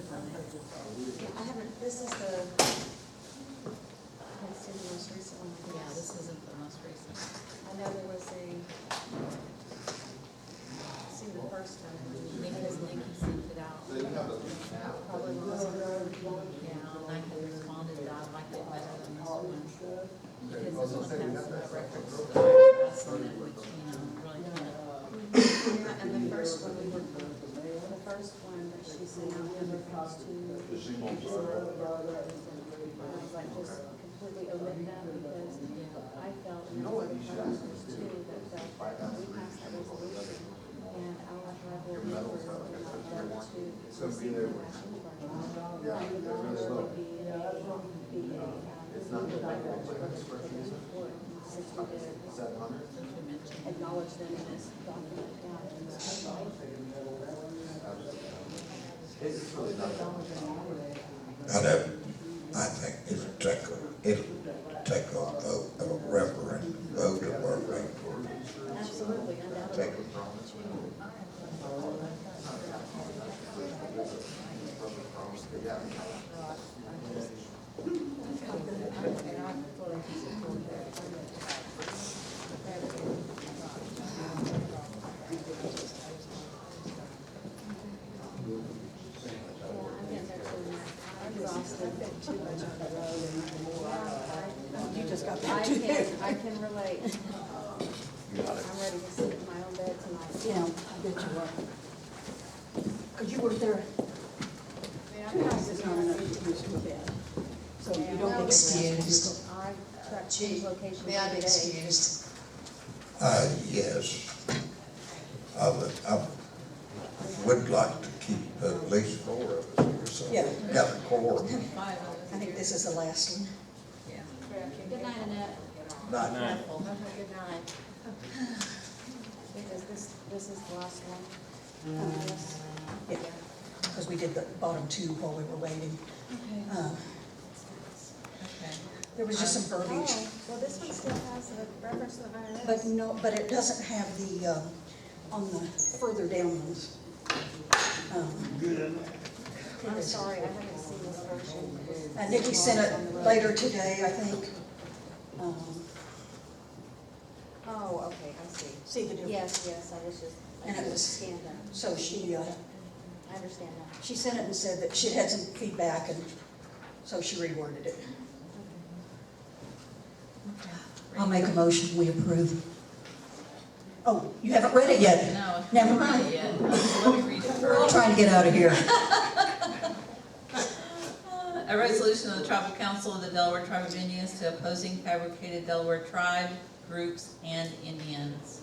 S5: I haven't, this is the, let's see, the most recent one.
S12: Yeah, this isn't the most recent.
S5: I know there was a, see the first one.
S12: Because Nikki sent it out.
S5: Probably wasn't.
S12: Yeah, and I had responded that I liked it better than this one. Because this one has a reference to the IRS on it, which, you know, really kind of.
S5: Yeah, and the first one, we were, the first one that she sent out in reference to. I was like, just completely omit that because I felt.
S11: be there. Yeah, they're really low. It's not the back one, but it's square feet. 700.
S12: Acknowledge them in this document, yeah.
S11: It's really not that much.
S7: I think it'll take a referendum vote of our people.
S12: Absolutely,
S7: Take
S12: undoubtedly.
S4: You just got
S13: I
S4: that too.
S13: can relate. I'm ready to sleep in my own bed tonight.
S4: Yeah, I bet you are. Because you were there. House is not enough to use your bed. So you don't get
S3: Excused.
S13: I track change locations
S3: May I be
S13: every day.
S3: excused?
S7: Yes. I would like to keep at least 4 of us here, so
S4: Yeah.
S7: we've got a quorum.
S9: 5 of us.
S4: I think this is the last one.
S9: Yeah.
S13: Good night, Annette.
S7: Not
S9: Careful.
S13: Good night. This is the last one. Yes.
S4: Yeah, because we did the bottom 2 while we were waiting.
S9: Okay.
S4: There was just some verbiage.
S13: Oh, well, this one still has a reference to the IRS.
S4: But no, but it doesn't have the, on the further down ones.
S13: I'm sorry, I haven't seen this version.
S4: Nikki sent it later today, I think.
S13: Oh, okay, I see.
S4: See the difference?
S13: Yes, I was just,
S4: And it was-
S13: scanned them.
S4: So she,
S13: I understand now.
S4: she sent it and said that she'd had some feedback, and so she reworded it. I'll make a motion, we approve. Oh, you haven't read it yet?
S9: No.
S4: Never
S9: not
S4: mind.
S9: yet. Let me read it
S4: We're all
S9: first.
S4: trying to get out of here.
S9: A resolution of the Tribal Council of the Delaware Tribe of Indians to opposing fabricated Delaware tribe, groups, and Indians.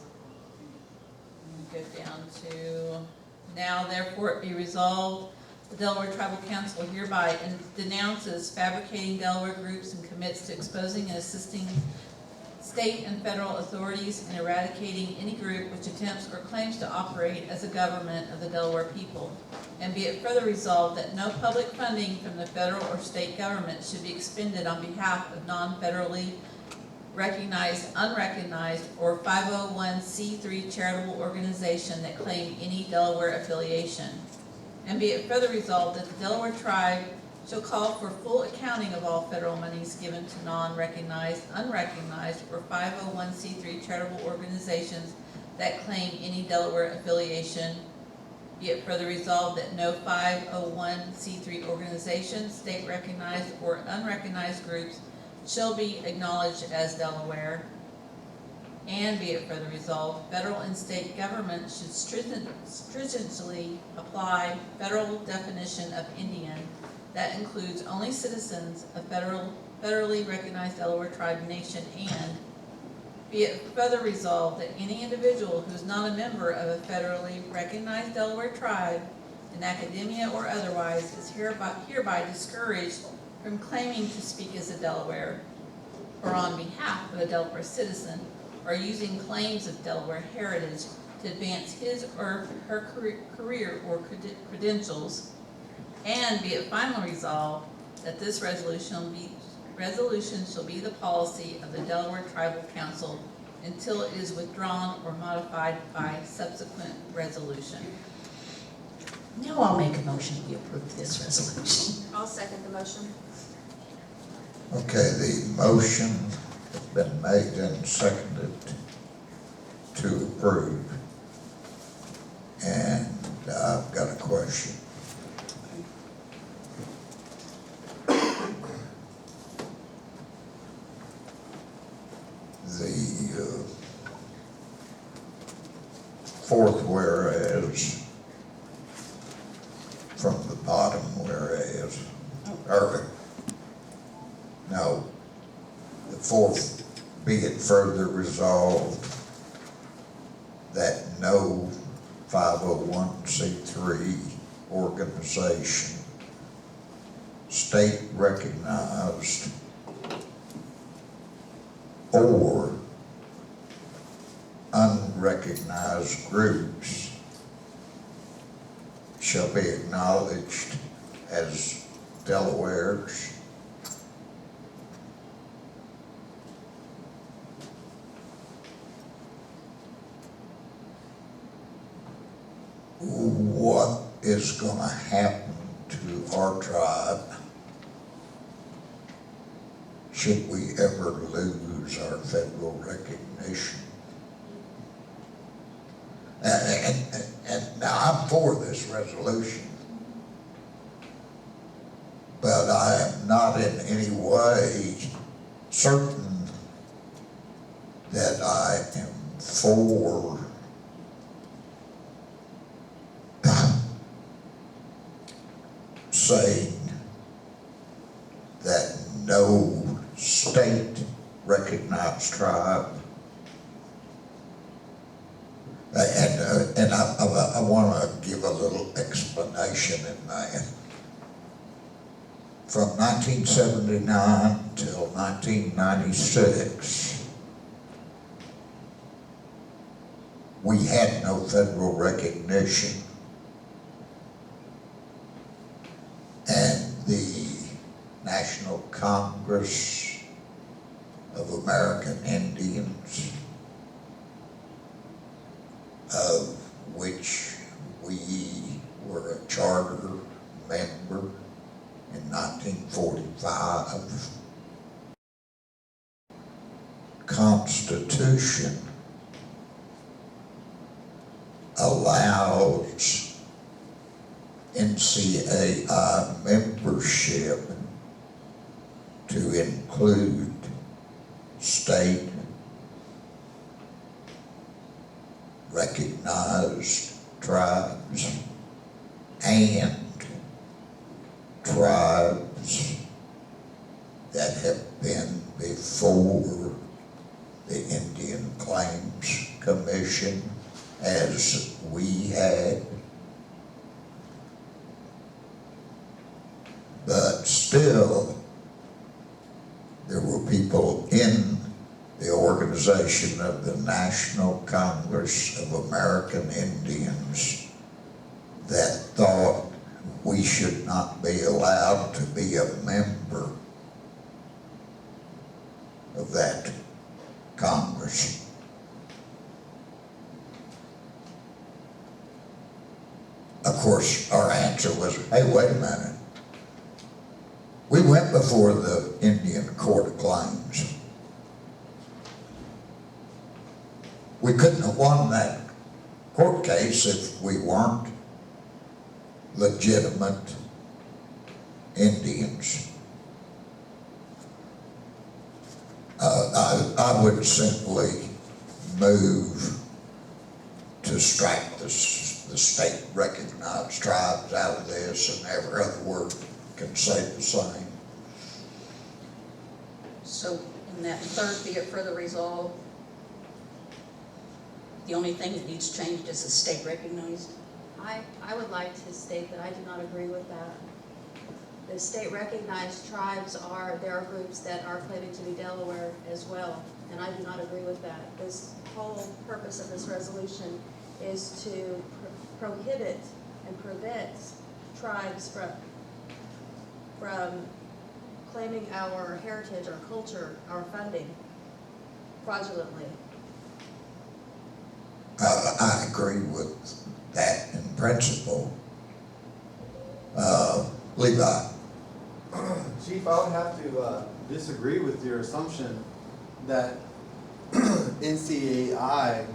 S9: Go down to, now therefore it be resolved, the Delaware Tribal Council hereby denounces fabricating Delaware groups and commits to exposing and assisting state and federal authorities in eradicating any group which attempts or claims to operate as a government of the Delaware people. And be it further resolved that no public funding from the federal or state government should be expended on behalf of non-federally recognized, unrecognized, or 501c3 charitable organization that claim any Delaware affiliation. And be it further resolved that the Delaware tribe shall call for full accounting of all federal monies given to non-recognized, unrecognized, or 501c3 charitable organizations that claim any Delaware affiliation. Be it further resolved that no 501c3 organization, state recognized or unrecognized groups shall be acknowledged as Delaware. And be it further resolved, federal and state government should stringently apply federal definition of Indian that includes only citizens of federally recognized Delaware tribe nation, and be it further resolved that any individual who is not a member of a federally recognized Delaware tribe in academia or otherwise is hereby discouraged from claiming to speak as a Delaware or on behalf of a Delaware citizen or using claims of Delaware heritage to advance his or her career or credentials. And be it finally resolved that this resolution shall be the policy of the Delaware Tribal Council until it is withdrawn or modified by subsequent resolution.
S3: Now I'll make a motion, we approve this resolution.
S5: I'll second the motion.
S7: Okay, the motion has been made and seconded to approve. And I've got a question. The fourth whereas, from the bottom whereas, or, no, the fourth, be it further resolved that no 501c3 organization, state recognized, or unrecognized groups shall be acknowledged as Delaware's what is gonna happen to our tribe should we ever lose our federal recognition. And now I'm for this resolution, but I am not in any way certain that I am for saying that no state recognized tribe, and I want to give a little explanation in that. From 1979 till 1996, we had no federal recognition. And the National Congress of American Indians, of which we were a charter member in 1945, Constitution allows NCAI membership to include state recognized tribes and tribes that have been before the Indian Claims Commission, as we had. But still, there were people in the organization of the National Congress of American Indians that thought we should not be allowed to be a member of that Congress. Of course, our answer was, hey, wait a minute. We went before the Indian Court of Claims. We couldn't have won that court case if we weren't legitimate Indians. I would simply move to strike the state recognized tribes out of this, and every other word can say the same.
S4: So in that third, be it further resolved, the only thing that needs changed is the state recognized?
S5: I would like to state that I do not agree with that. The state recognized tribes there are groups that are claiming to be Delaware as well, and I do not agree with that. This whole purpose of this resolution is to prohibit and prevent tribes from claiming our heritage, our culture, our funding fraudulently.
S7: I agree with that in principle. Levi.
S11: Chief, I would have to disagree with your assumption that NCAI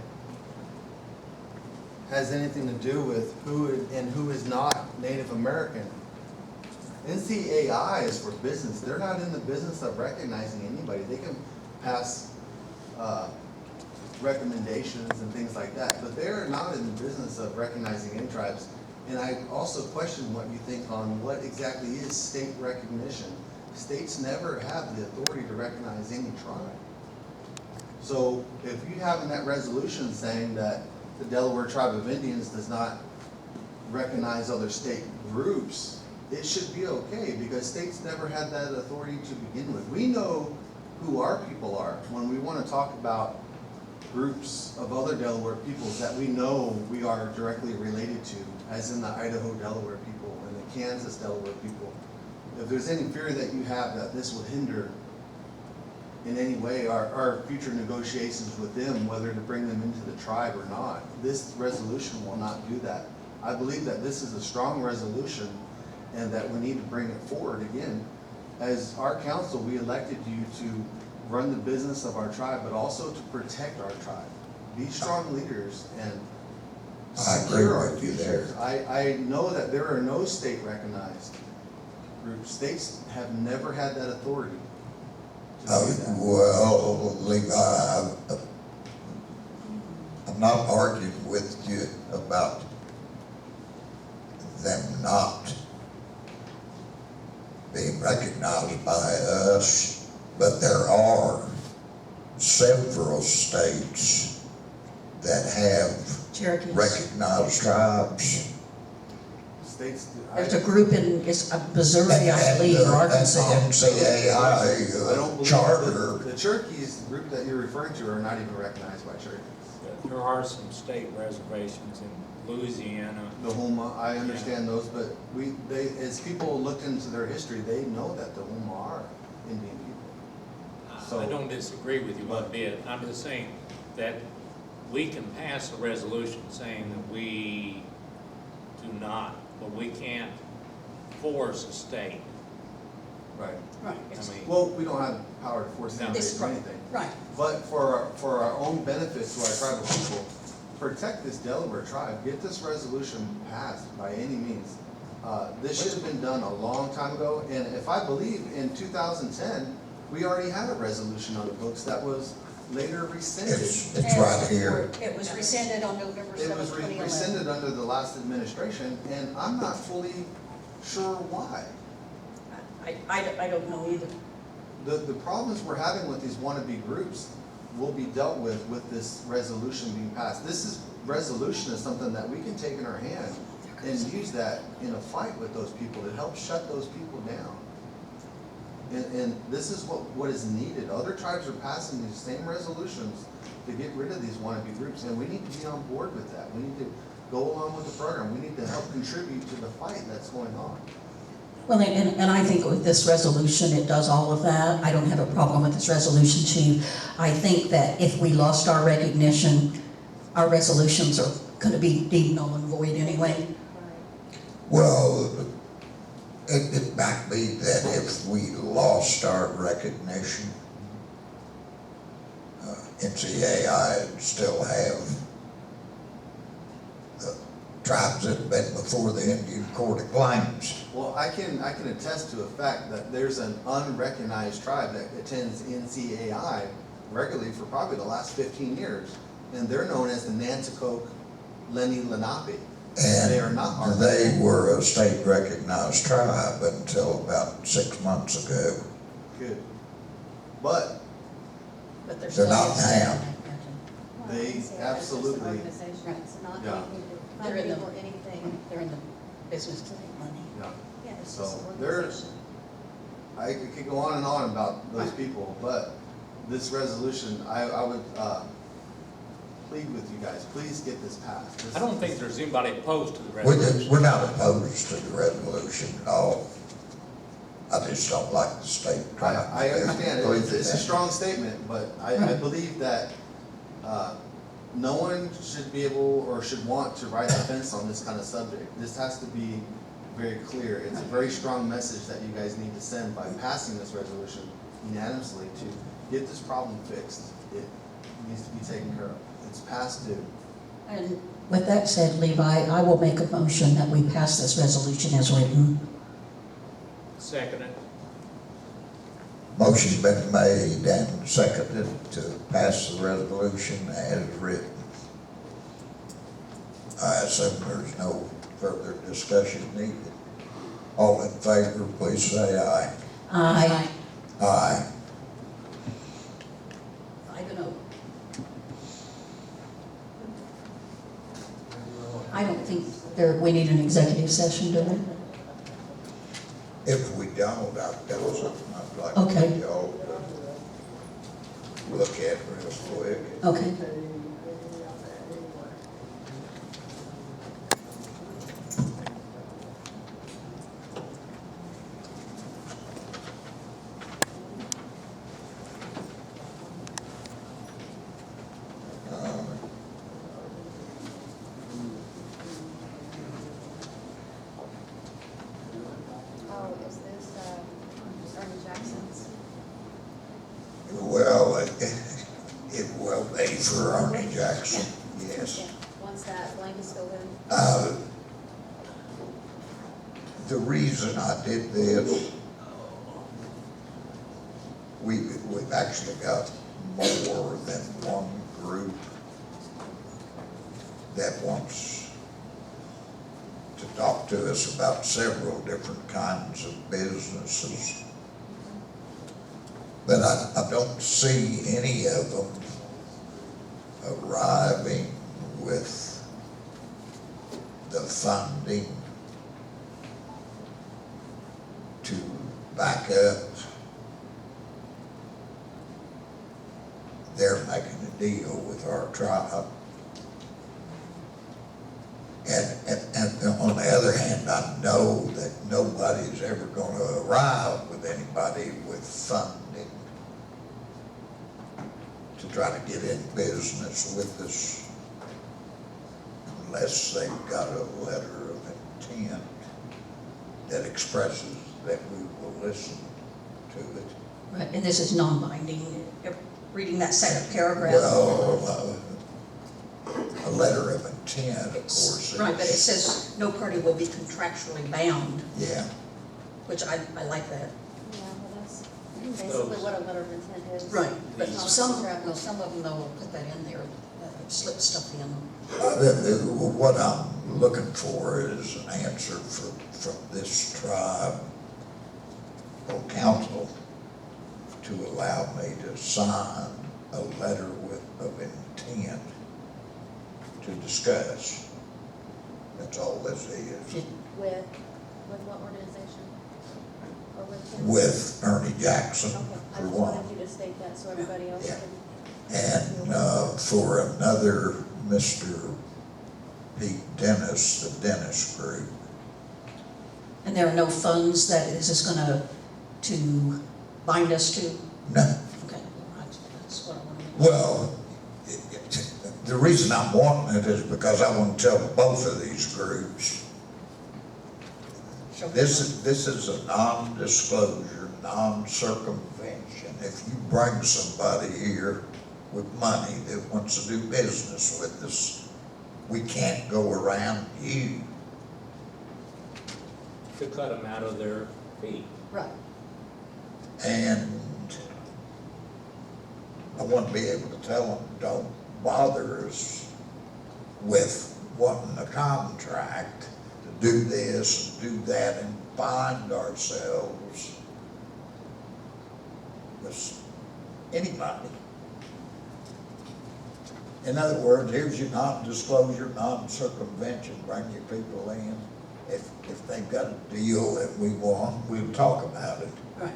S11: has anything to do with who is not Native American. NCAI is for business. They're not in the business of recognizing anybody. They can pass recommendations and things like that, but they're not in the business of recognizing any tribes. And I also question what you think on what exactly is state recognition. States never have the authority to recognize any tribe. So if you have in that resolution saying that the Delaware Tribe of Indians does not recognize other state groups, it should be okay, because states never had that authority to begin with. We know who our people are when we want to talk about groups of other Delaware peoples that we know we are directly related to, as in the Idaho Delaware people and the Kansas Delaware people. If there's any fear that you have that this will hinder in any way our future negotiations with them, whether to bring them into the tribe or not, this resolution will not do that. I believe that this is a strong resolution and that we need to bring it forward again. As our council, we elected you to run the business of our tribe, but also to protect our tribe. Be strong leaders and
S7: I agree
S11: secure our
S7: with you
S11: future.
S7: there.
S11: I know that there are no state recognized groups. States have never had that authority to do that.
S7: Well, Levi, I'm not arguing with you about them not being recognized by us, but there are several states that have
S4: Cherokees.
S7: recognized tribes.
S11: States.
S4: There's a group in, it's Missouri, I believe, or Arkansas.
S7: And the
S11: I don't
S7: NCAI
S11: believe
S7: charter.
S11: the Cherokees group that you're referring to are not even recognized by Cherokees.
S2: There are some state reservations in Louisiana.
S11: The Huma, I understand those, but as people looked into their history, they know that the Huma are Indian people. So
S2: I don't disagree with you one bit. I'm just saying that we can pass a resolution saying that we do not, but we can't force a state.
S11: Right.
S4: Right.
S2: I mean,
S11: Well, we don't have power to force them to
S4: This-
S11: do anything.
S4: Right.
S11: But for our own benefit to our tribal people, protect this Delaware tribe, get this resolution passed by any means. This should have been done a long time ago, and if I believe in 2010, we already had a resolution on the books that was later rescinded.
S7: It's right here.
S4: It was rescinded on November
S11: It
S4: 7th,
S11: was
S4: 2011.
S11: rescinded under the last administration, and I'm not fully sure why.
S4: I don't know either.
S11: The problems we're having with these wannabe groups will be dealt with this resolution being passed. Resolution is something that we can take in our hand and use that in a fight with those people to help shut those people down. And this is what is needed. Other tribes are passing these same resolutions to get rid of these wannabe groups, and we need to be on board with that. We need to go along with the program. We need to help contribute to the fight that's going on.
S4: Well, and I think with this resolution, it does all of that. I don't have a problem with this resolution, Chief. I think that if we lost our recognition, our resolutions are gonna be deemed null and void anyway.
S7: Well, it might be that if we lost our recognition, NCAI would still have the tribes that have been before the Indian Court of Claims.
S11: Well, I can attest to a fact that there's an unrecognized tribe that attends NCAI regularly for probably the last 15 years, and they're known as the Nanticoke Lenni Lenape. They are not our.
S7: And they were a state recognized tribe until about 6 months ago.
S11: Good. But
S4: But they're
S7: They're
S4: still.
S7: not now.
S11: they absolutely,
S5: It's not
S11: Yeah.
S5: anything to
S4: They're in
S5: funding
S4: the-
S5: or anything.
S4: They're in the business to make money.
S11: yeah.
S5: Yeah, it's
S11: So
S5: just an
S11: there's-
S5: organization.
S11: I could go on and on about those people, but this resolution, I would plead with you guys, please get this passed.
S2: I don't think there's anybody opposed to the resolution.
S7: We're not opposed to the resolution at all. I just don't like the state tribe.
S11: I understand, it's a strong statement, but I believe that no one should be able or should want to ride the fence on this kind of subject. This has to be very clear. It's a very strong message that you guys need to send by passing this resolution unanimously to get this problem fixed. It needs to be taken care of. It's past due.
S4: And with that said, Levi, I will make a motion that we pass this resolution as written.
S2: Second it.
S7: Motion's been made and seconded to pass the resolution as written. I assume there's no further discussion needed. All in favor, please say aye.
S4: Aye.
S7: Aye.
S4: 5-0. I don't think we need an executive session, do we?
S7: If we don't, I've got something I'd like
S4: Okay.
S7: y'all to look at real quick.
S4: Okay.
S13: Oh, is this, Ernie Jackson's?
S7: Well, it will be for Ernie Jackson, yes.
S13: Yeah, once that blank is filled in.
S7: The reason I did this, we've actually got more than one group that wants to talk to us about several different kinds of businesses. But I don't see any of them arriving with the funding to back up they're making a deal with our tribe. And on the other hand, I know that nobody's ever going to arrive with anybody with funding to try to get in business with us unless they've got a letter of intent that expresses that we will listen to it.
S4: Right, and this is non-binding, reading that second paragraph.
S7: Well, a letter of intent, of course.
S4: Right, but it says no party will be contractually bound,
S7: Yeah,
S4: which I like that.
S13: Yeah, well, that's basically what a letter of intent is.
S4: Right, but
S13: It's not a
S4: some
S13: contract.
S4: of them though will put that in there, slip stuff in.
S7: what I'm looking for is an answer from this tribe or council to allow me to sign a letter of intent to discuss. That's all this is.
S13: With what organization? Or with him?
S7: With Ernie Jackson,
S13: Okay, I
S7: for
S13: just
S7: one.
S13: wanted you to state that so everybody else
S7: Yeah.
S13: can.
S7: And for another Mr. Pete Dennis, the Dennis Group.
S4: And there are no funds that is this gonna, to bind us to?
S7: No,
S4: Okay, right, that's what I want to make.
S7: well, the reason I'm wanting it is because I want to tell both of these groups, this is a non-disclosure, non-circumvention. If you bring somebody here with money that wants to do business with us, we can't go around you.
S2: To cut them out of their fee.
S4: Right.
S7: And I want to be able to tell them, don't bother us with wanting a contract to do this and do that and bind ourselves with anybody. In other words, here's your non-disclosure, non-circumvention, bring your people in. If they've got a deal that we want, we'll talk about it.
S4: Right.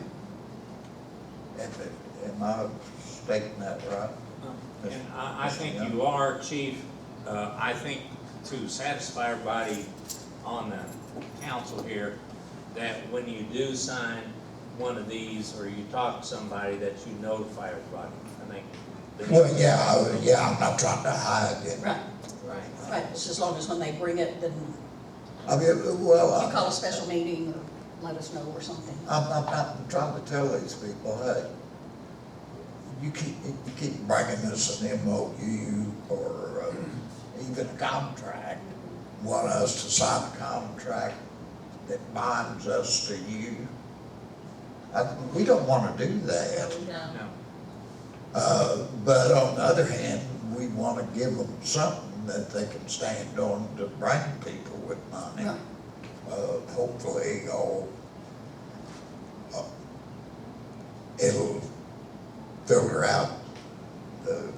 S7: Am I stating that right?
S2: And I think you are, Chief. I think to satisfy everybody on the council here, that when you do sign one of these, or you talk to somebody, that you notify everybody. I think.
S7: Well, yeah, I'm not trying to hide it.
S4: Right,
S2: Right.
S4: right, just as long as when they bring it, then
S7: I mean, well,
S4: you call a special meeting or let us know or something.
S7: I'm trying to tell these people, hey, you keep bringing us an MOU or even a contract, want us to sign a contract that binds us to you. We don't want to do that.
S2: No.
S7: But on the other hand, we want to give them something that they can stand on to bring people with money.
S4: Right.
S7: Hopefully, it'll filter out the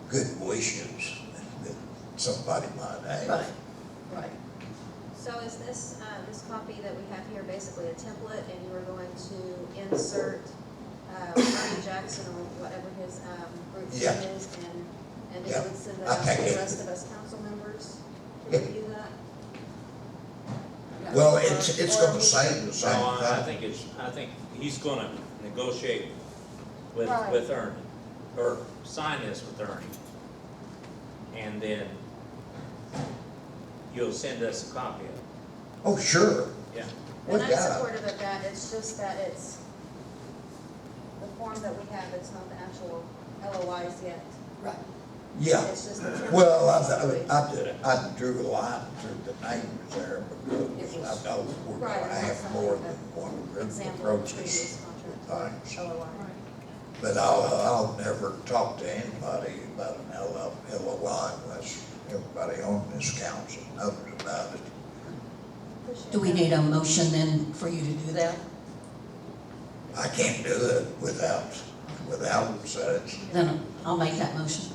S7: good wishes that somebody might ask.
S4: Right, right.
S5: So is this, this copy that we have here basically a template, and you are going to insert Ernie Jackson or whatever his group
S7: Yeah.
S5: name is, and then
S7: Yeah.
S5: you would send that
S7: I
S5: out to
S7: think
S5: the
S7: it-
S5: rest of us council members to
S7: Yeah.
S5: review that?
S7: Well, it's gonna say the
S2: No,
S7: same
S2: I
S7: thing.
S2: I think he's gonna negotiate
S5: Right.
S2: with Ernie, or sign this with Ernie. And then you'll send us a copy of it,
S7: Oh, sure.
S2: yeah.
S7: Well,
S5: And I'm
S7: yeah.
S5: supportive of that, it's just that it's, the form that we have, it's not the actual LOIs yet.
S4: Right.
S7: Yeah.
S5: It's just the template.
S7: Well, I drew a line through the names there because I know we're
S5: Right,
S7: gonna
S5: and that's
S7: have more
S5: something
S7: than one group
S5: Example of
S7: approaches
S5: previous contract,
S7: things.
S5: LOI.
S7: But I'll never talk to anybody about an LOI unless everybody on this council knows about it.
S5: Appreciate
S4: Do we
S5: that.
S4: need a motion then for you to do that?
S7: I can't do it without such.
S4: Then I'll make that motion.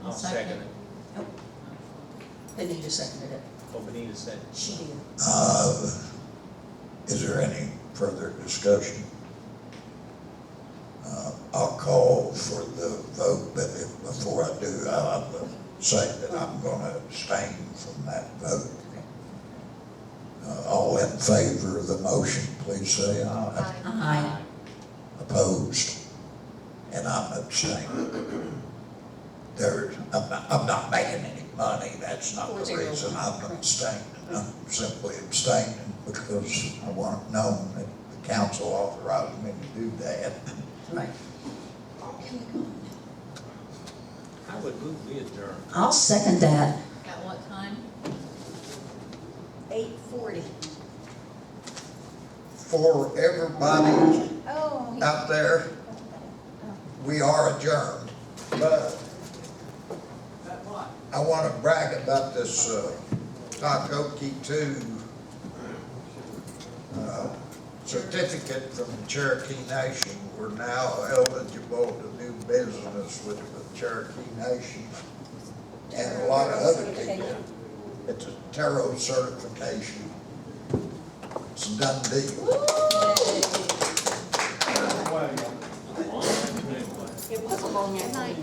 S2: I'll second it.
S4: Benita seconded it.
S2: Oh, Benita said.
S4: She did.
S7: Is there any further discussion? I'll call for the vote, but before I do, I'll say that I'm gonna abstain from that vote. All in favor of the motion, please say aye.
S4: Aye.
S7: Opposed? And I'm abstaining. I'm not making any money, that's not the
S4: 4-0.
S7: reason I'm abstaining. I'm simply abstaining because I want it known that the council authorized me to do that.
S4: Right.
S2: I would move we adjourn.
S4: I'll second that.
S12: At what time?
S8: 8:40.
S7: For everybody
S8: Oh.
S7: out there, we are adjourned. But I want to brag about this pt2 certificate from the Cherokee Nation. We're now eligible to do business with the Cherokee Nation and a lot of other people. It's a tarot certification. It's a done deal.
S8: It was a long night.